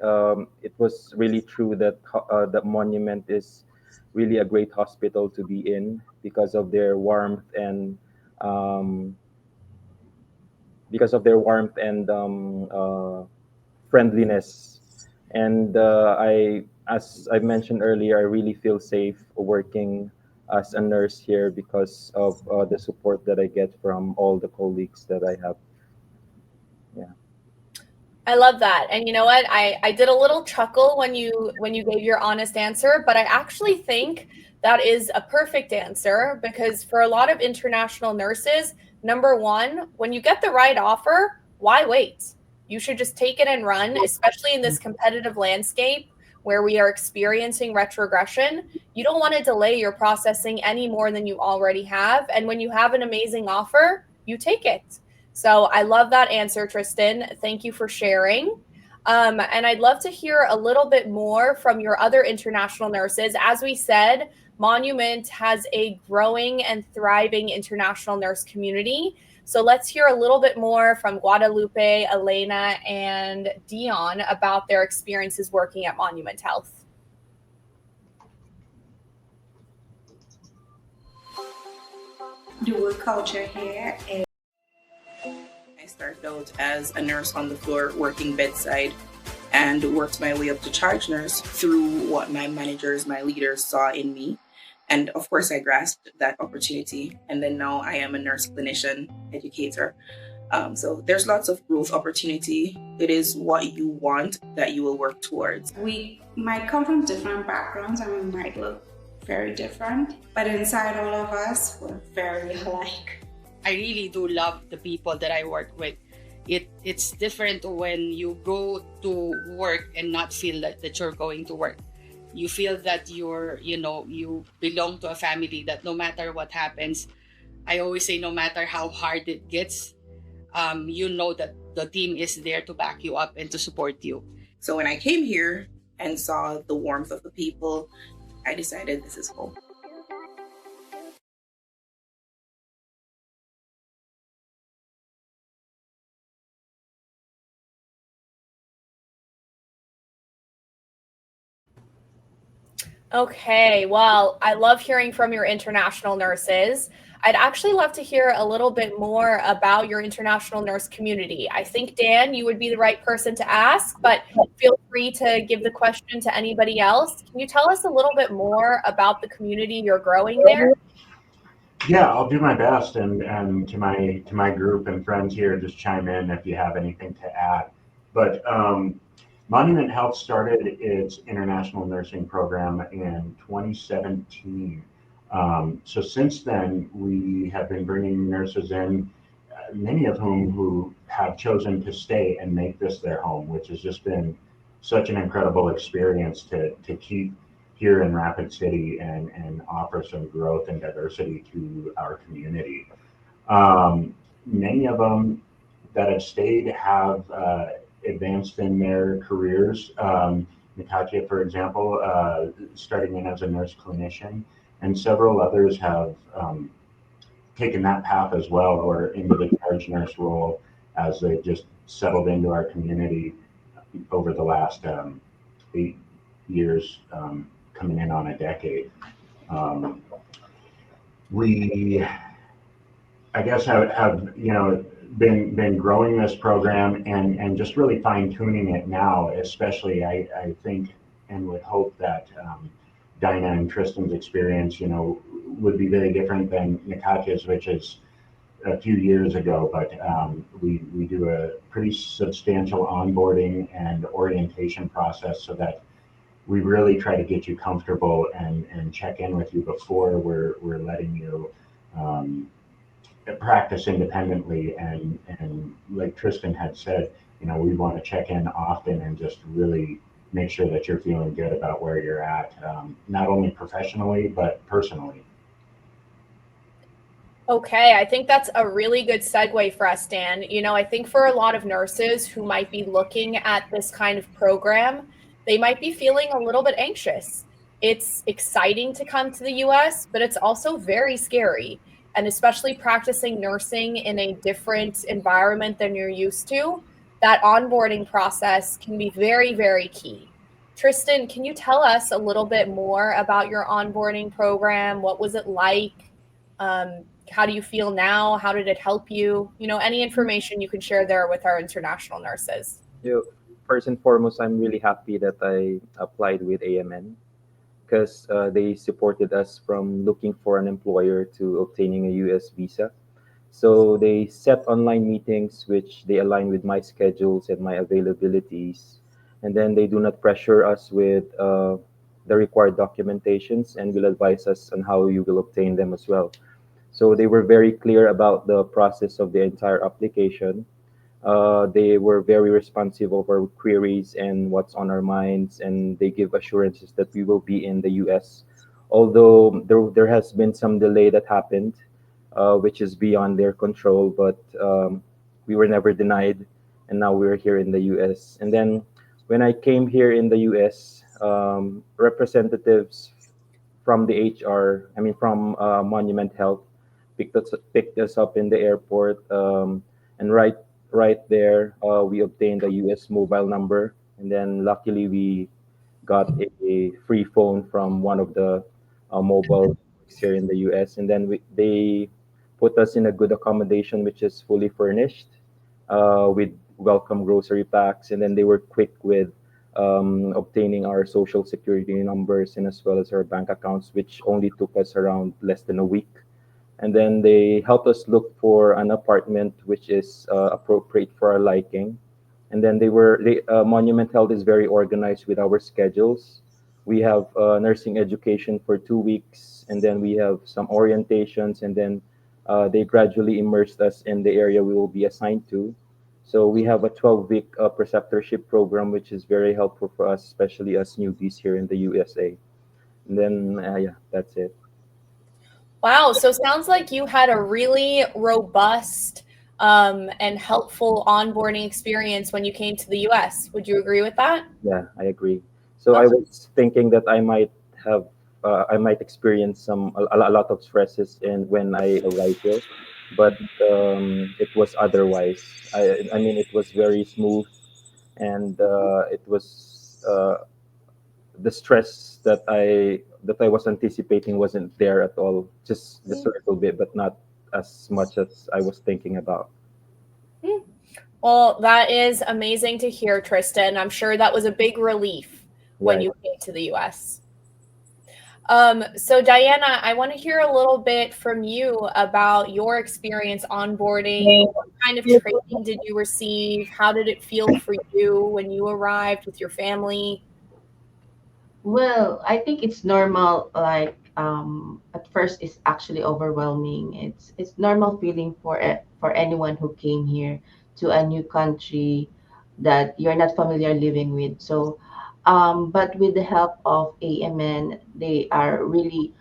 It was really true that that Monument is really a great hospital to be in because of their warmth and um, friendliness. And as I mentioned earlier, I really feel safe working as a nurse here because of the support that I get from all the colleagues that I have. Yeah. I love that. And you know what? I did a little chuckle when you gave your honest answer, but I actually think that is a perfect answer because for a lot of international nurses, number one, when you get the right offer, why wait? You should just take it and run, especially in this competitive landscape where we are experiencing retrogression. You don't want to delay your processing any more than you already have. And when you have an amazing offer, you take it. So I love that answer, Tristan. Thank you for sharing. And I'd love to hear a little bit more from your other international nurses. As we said, Monument has a growing and thriving international nurse community. So let's hear a little bit more from Guadalupe, Elena, and Dion about their experiences working at Monument Health. The work culture here is I started out as a nurse on the floor working bedside and worked my way up to charge nurse through what my managers, my leaders saw in me. And of course, I grasped that opportunity. And then now I am a nurse clinician educator. So there's lots of growth opportunity. It is what you want that you will work towards. we might come from different backgrounds and we might look very different, but inside all of us, we're very alike. I really do love the people that I work with. It's different when you go to work and not feel that you're going to work. You feel that you belong to a family, that no matter what happens, I always say no matter how hard it gets, you know that the team is there to back you up and to support you. So when I came here and saw the warmth of the people, I decided this is home. Okay, well, I love hearing from your international nurses. I'd actually love to hear a little bit more about your international nurse community. I think, Dan, you would be the right person to ask, but feel free to give the question to anybody else. Can you tell us a little bit more about the community you're growing there? Yeah, I'll do my best, and to my group and friends here, just chime in if you have anything to add. But Monument Health started its international nursing program in 2017. So since then, we have been bringing nurses in, many of whom who have chosen to stay and make this their home, which has just been such an incredible experience to keep here in Rapid City and offer some growth and diversity to our community. Many of them that have stayed have advanced in their careers. Natasha, for example, starting in as a nurse clinician, and several others have taken that path as well, or into the charge nurse role as they just settled into our community over the last 8 years, coming in on a decade. Um, we, I guess, have been growing this program and just really fine tuning it now, especially I think and would hope that Dinah and Tristan's experience, would be very different than Natasha's, which is a few years ago, but we do a pretty substantial onboarding and orientation process so that we really try to get you comfortable and check in with you before we're letting you um, practice independently. And like Tristan had said, we want to check in often and just really make sure that you're feeling good about where you're at, not only professionally, but personally. Okay, I think that's a really good segue for us, Dan. I think for a lot of nurses who might be looking at this kind of program, they might be feeling a little bit anxious. It's exciting to come to the US, but it's also very scary. And especially practicing nursing in a different environment than you're used to, that onboarding process can be very, very key. Tristan, can you tell us a little bit more about your onboarding program? What was it like? How do you feel now? How did it help you? Any information you can share there with our international nurses. First and foremost, I'm really happy that I applied with AMN because they supported us from looking for an employer to obtaining a US visa. So they set online meetings which they align with my schedules and my availabilities. And then they do not pressure us with the required documentations and will advise us on how you will obtain them as well. So they were very clear about the process of the entire application. They were very responsive of our queries and what's on our minds, and they give assurances that we will be in the US. Although there has been some delay that happened, which is beyond their control, but we were never denied, and now we're here in the US. And then when I came here in the US, representatives from the HR, I mean from Monument Health, picked us up in the airport, and right there we obtained a U.S. mobile number, and then luckily we got a free phone from one of the mobile networks here in the U.S. And then they put us in a good accommodation, which is fully furnished, with welcome grocery packs, and then they were quick with obtaining our social security numbers and as well as our bank accounts, which only took us around less than a week. And then they helped us look for an apartment which is appropriate for our liking. And then Monument Health is very organized with our schedules. We have nursing education for 2 weeks, and then we have some orientations, and then they gradually immersed us in the area we will be assigned to. So we have a 12-week preceptorship program, which is very helpful for us, especially as newbies here in the USA. And then, yeah, that's it. Wow. So sounds like you had a really robust and helpful onboarding experience when you came to the US. Would you agree with that? Yeah, I agree. So I Okay. was thinking that have, I might experience a lot of stresses in when I arrived here, but it was otherwise. I mean, it was very smooth, and it was the stress that I was anticipating wasn't there at all. Just a little bit, but not as much as I was thinking about. Hmm. Well, that is amazing to hear, Tristan. I'm sure that was a big relief when Yeah, you came to the US. So Diana, I want to hear a little bit from you about your experience onboarding. What kind of training did you receive? How did it feel for you when you arrived with your family? Well, I think it's normal. Like at first, it's actually overwhelming. It's normal feeling for anyone who came here to a new country that you're not familiar living with. So, but with the help of AMN, they are really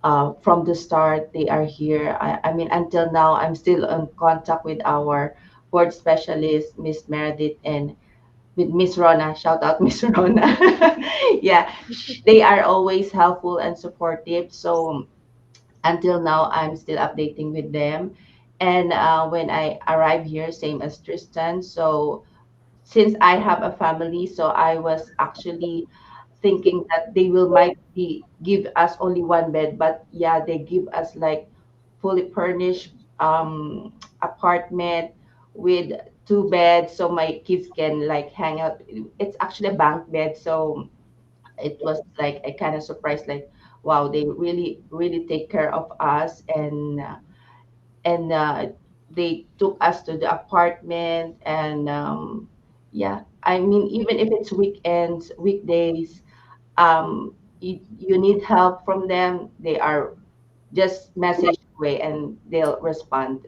from the start. They are here. I mean, until now, I'm still in contact with our board specialist, Miss Meredith, and with Miss Rona. Shout out Miss Rona. Yeah, they are always helpful and supportive. So until now, I'm still updating with them. And when I arrive here, same as Tristan. So since I have a family, so I was actually thinking that they will might be give us only one bed, but yeah, they give us like fully furnished apartment with two beds, so my kids can like hang out. It's actually a bunk bed, so it was like a kind of surprise, like wow, they really take care of us, and they took us to the apartment, and yeah, I mean, even if it's weekends, weekdays, you need help from them, they are just message away and they'll respond.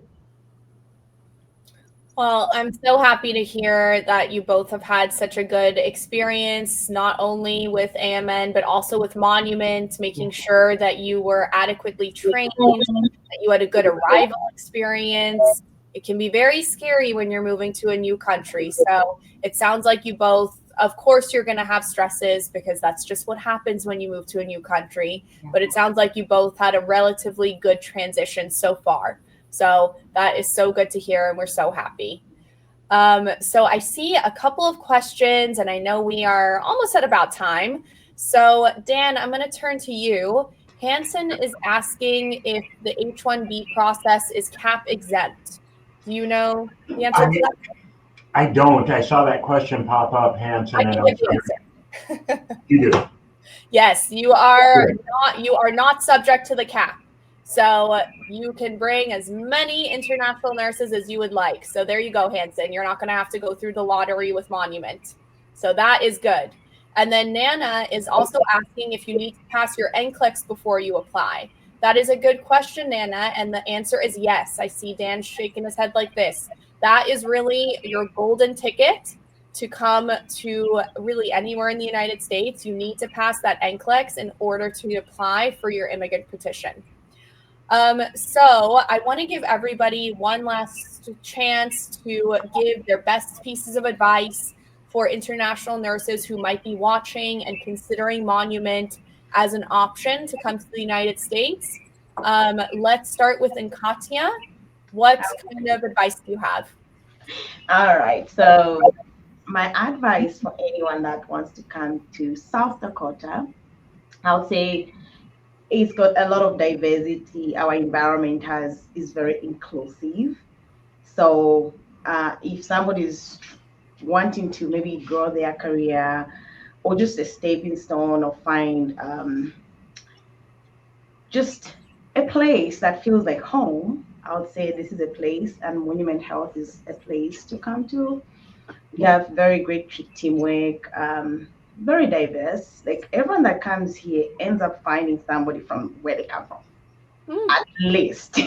Well, I'm so happy to hear that you both have had such a good experience, not only with AMN, but also with Monument, making sure that you were adequately trained, that you had a good arrival experience. It can be very scary when you're moving to a new country. So it sounds like you both, of course, you're going to have stresses because that's just what happens when you move to a new country. But it sounds like you both had a relatively good transition so far. So that is so good to hear, and we're so happy. So I see a couple of questions, and I know we are almost at about time. So Dan, I'm going to turn to you. Hanson is asking if the H-1B process is cap exempt. Do you know the answer to I that? I don't. I saw that question pop up, I Hanson, and can I'm give the sorry. answer. You do. Yes, you are not subject to the cap. So you can bring as many international nurses as you would like. So there you go, Hanson. You're not going to have to go through the lottery with Monument. So that is good. And then Nana is also asking if you need to pass your NCLEX before you apply. That is a good question, Nana. And the answer is yes. I see Dan shaking his head like this. That is really your golden ticket to come to really anywhere in the United States. You need to pass that NCLEX in order to apply for your immigrant petition. So I want to give everybody one last chance to give their best pieces of advice for international nurses who might be watching and considering Monument as an option to come to the United States. Let's start with Enkatia. What kind of advice do you have? All right. So my advice for anyone that wants to come to South Dakota, I would say it's got a lot of diversity. Our environment has is very inclusive. So if somebody's wanting to maybe grow their career or just a stepping stone or find just a place that feels like home, I would say this is a place, and Monument Health is a place to come to. We have very great teamwork, very diverse. Like everyone that comes here ends up finding somebody from where they come from, at least.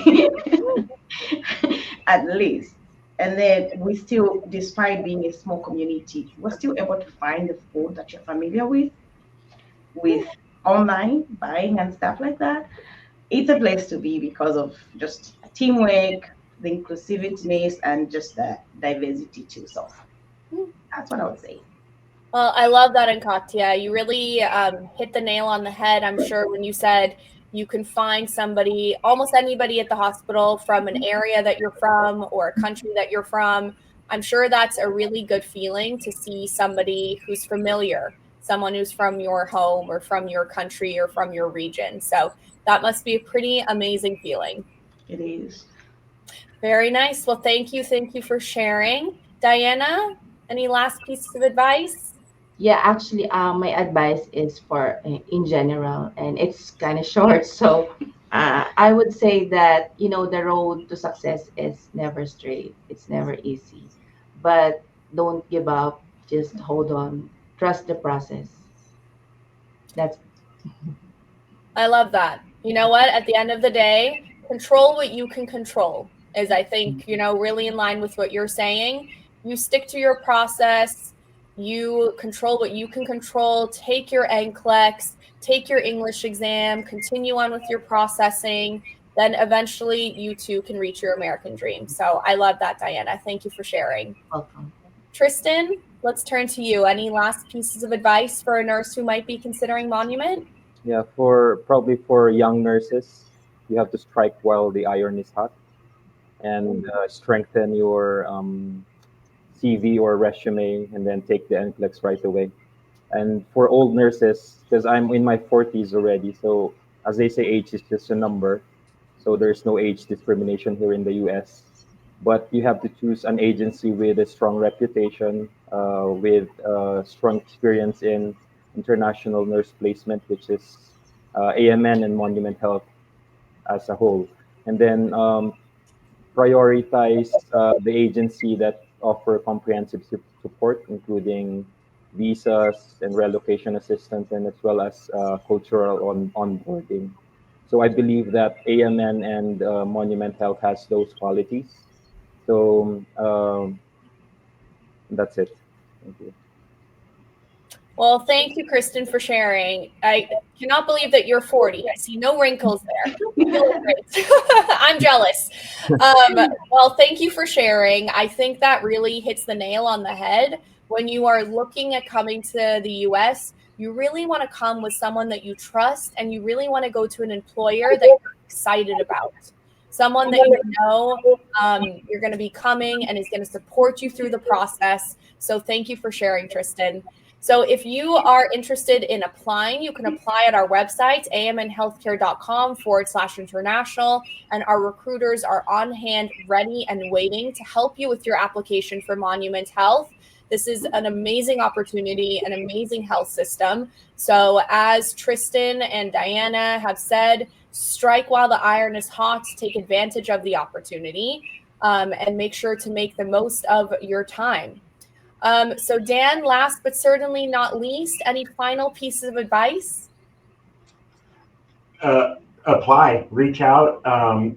At least. And then we still, despite being a small community, we're still able to find the food that you're familiar with online buying and stuff like that. It's a place to be because of just teamwork, the inclusiveness and just the diversity too. So that's what I would say. Well, I love that, Katya. You really hit the nail on the head, I'm sure, when you said you can find somebody, almost anybody at the hospital from an area that you're from or a country that you're from. I'm sure that's a really good feeling to see somebody who's familiar, someone who's from your home or from your country or from your region. So that must be a pretty amazing feeling. It is. Very nice. Well, thank you. Thank you for sharing. Diana, any last pieces of advice? Yeah, actually, my advice is for in general, and it's kind of short. So, I would say that the road to success is never straight. It's never easy, but don't give up. Just hold on. Trust the process. That's I love that. You know what? At the end of the day, control what you can control is, I think, really in line with what you're saying. You stick to your process. You control what you can control. Take your NCLEX, take your English exam, continue on with your processing. Then eventually you too can reach your American dream. So I love that, Diana. Thank you for sharing. welcome. Tristan, let's turn to you. Any last pieces of advice for a nurse who might be considering Monument? Yeah, for young nurses, you have to strike while the iron is hot and strengthen your CV or resume, and then take the NCLEX right away. And for old nurses, because I'm in my 40s already, so as they say, age is just a number. So there's no age discrimination here in the US. But you have to choose an agency with a strong reputation, with strong experience in international nurse placement, which is AMN and Monument Health as a whole. And then prioritize the agency that offer comprehensive support, including visas and relocation assistance, and as well as cultural onboarding. So I believe that AMN and Monument Health has those qualities. So that's it. Thank you. Well, thank you, Kristen, for sharing. I cannot believe that you're 40. I see no wrinkles there. You look great. I'm jealous. Well, thank you for sharing. I think that really hits the nail on the head. When you are looking at coming to the US, you really want to come with someone that you trust, and you really want to go to an employer that you're excited about. Someone that you know you're going to be coming and is going to support you through the process. So thank you for sharing, Tristan. So if you are interested in applying, you can apply at our website, amnhealthcare.com/international, and our recruiters are on hand, ready and waiting to help you with your application for Monument Health. This is an amazing opportunity, an amazing health system. So as Tristan and Diana have said, strike while the iron is hot, take advantage of the opportunity, and make sure to make the most of your time. So Dan, last but certainly not least, any final pieces of advice? Apply, reach out.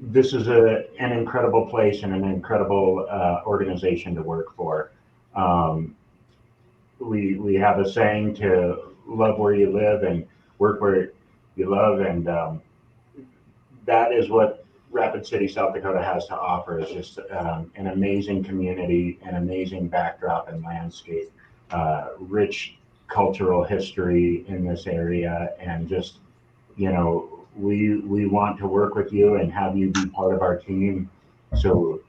This is an incredible place and an incredible organization to work for. We have a saying to love where you live and work where you love, and that is what Rapid City, South Dakota has to offer. Is just an amazing community, an amazing backdrop and landscape, rich cultural history in this area, and just we want to work with you and have you be part of our team. So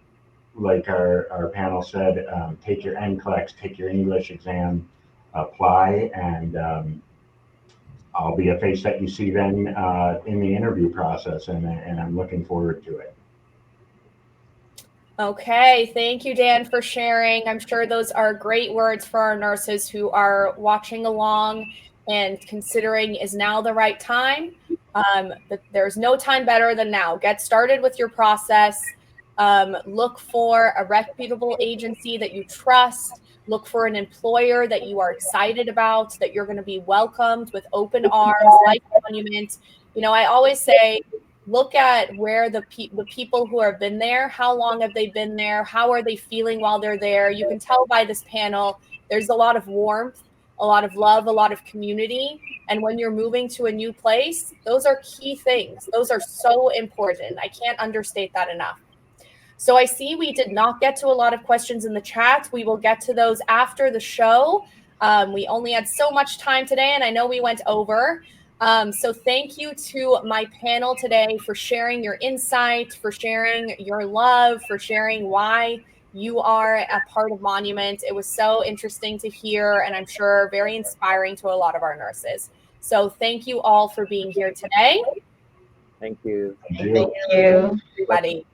like our panel said, take your NCLEX, take your English exam, apply, and I'll be a face that you see then in the interview process, and I'm looking forward to it. Okay, thank you, Dan, for sharing. I'm sure those are great words for our nurses who are watching along and considering, is now the right time? But there's no time better than now. Get started with your process. Look for a reputable agency that you trust. Look for an employer that you are excited about, that you're going to be welcomed with open arms, like Monument. I always say, look at where the people who have been there, how long have they been there? How are they feeling while they're there? You can tell by this panel, there's a lot of warmth, a lot of love, a lot of community. And when you're moving to a new place, those are key things. Those are so important. I can't understate that enough. So I see we did not get to a lot of questions in the chat. We will get to those after the show. We only had so much time today, and I know we went over. So thank you to my panel today for sharing your insight, for sharing your love, for sharing why you are a part of Monument. It was so interesting to hear, and I'm sure very inspiring to a lot of our nurses. So thank you all for being here today. Thank you. Thank you. Everybody.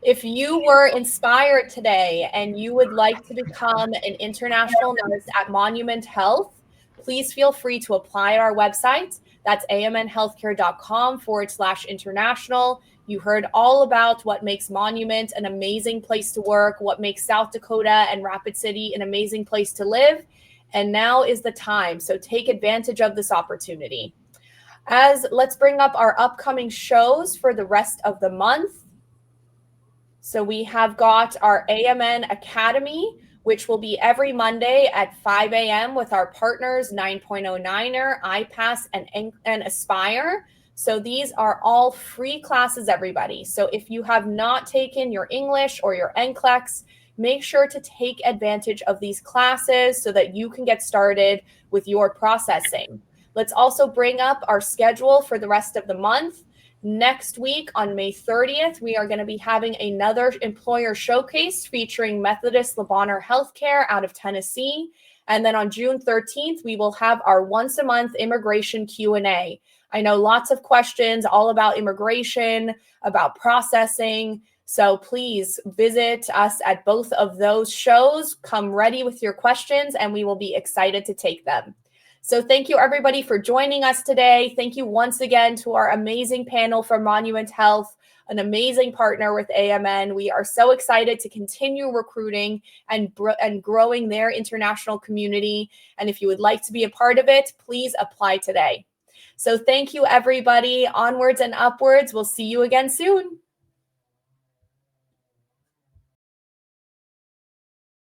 If you were inspired today and you would like to become an international nurse at Monument Health, please feel free to apply at our website. That's amnhealthcare.com/international. You heard all about what makes Monument an amazing place to work, what makes South Dakota and Rapid City an amazing place to live. And now is the time. So take advantage of this opportunity. Let's bring up our upcoming shows for the rest of the month. So we have got our AMN Academy, which will be every Monday at 5 a.m. with our partners 9.09er, iPass, and Aspire. So these are all free classes, everybody. So if you have not taken your English or your NCLEX, make sure to take advantage of these classes so that you can get started with your processing. Let's also bring up our schedule for the rest of the month. Next week on May 30th, we are going to be having another employer showcase featuring Methodist Le Bonheur Healthcare out of Tennessee. And then on June 13th, we will have our once a month immigration Q&A. I know lots of questions all about immigration, about processing. So please visit us at both of those shows. Come ready with your questions and we will be excited to take them. So thank you everybody for joining us today. Thank you once again to our amazing panel from Monument Health, an amazing partner with AMN. We are so excited to continue recruiting and growing their international community. And if you would like to be a part of it, please apply today. So thank you everybody. Onwards and upwards. We'll see you again soon.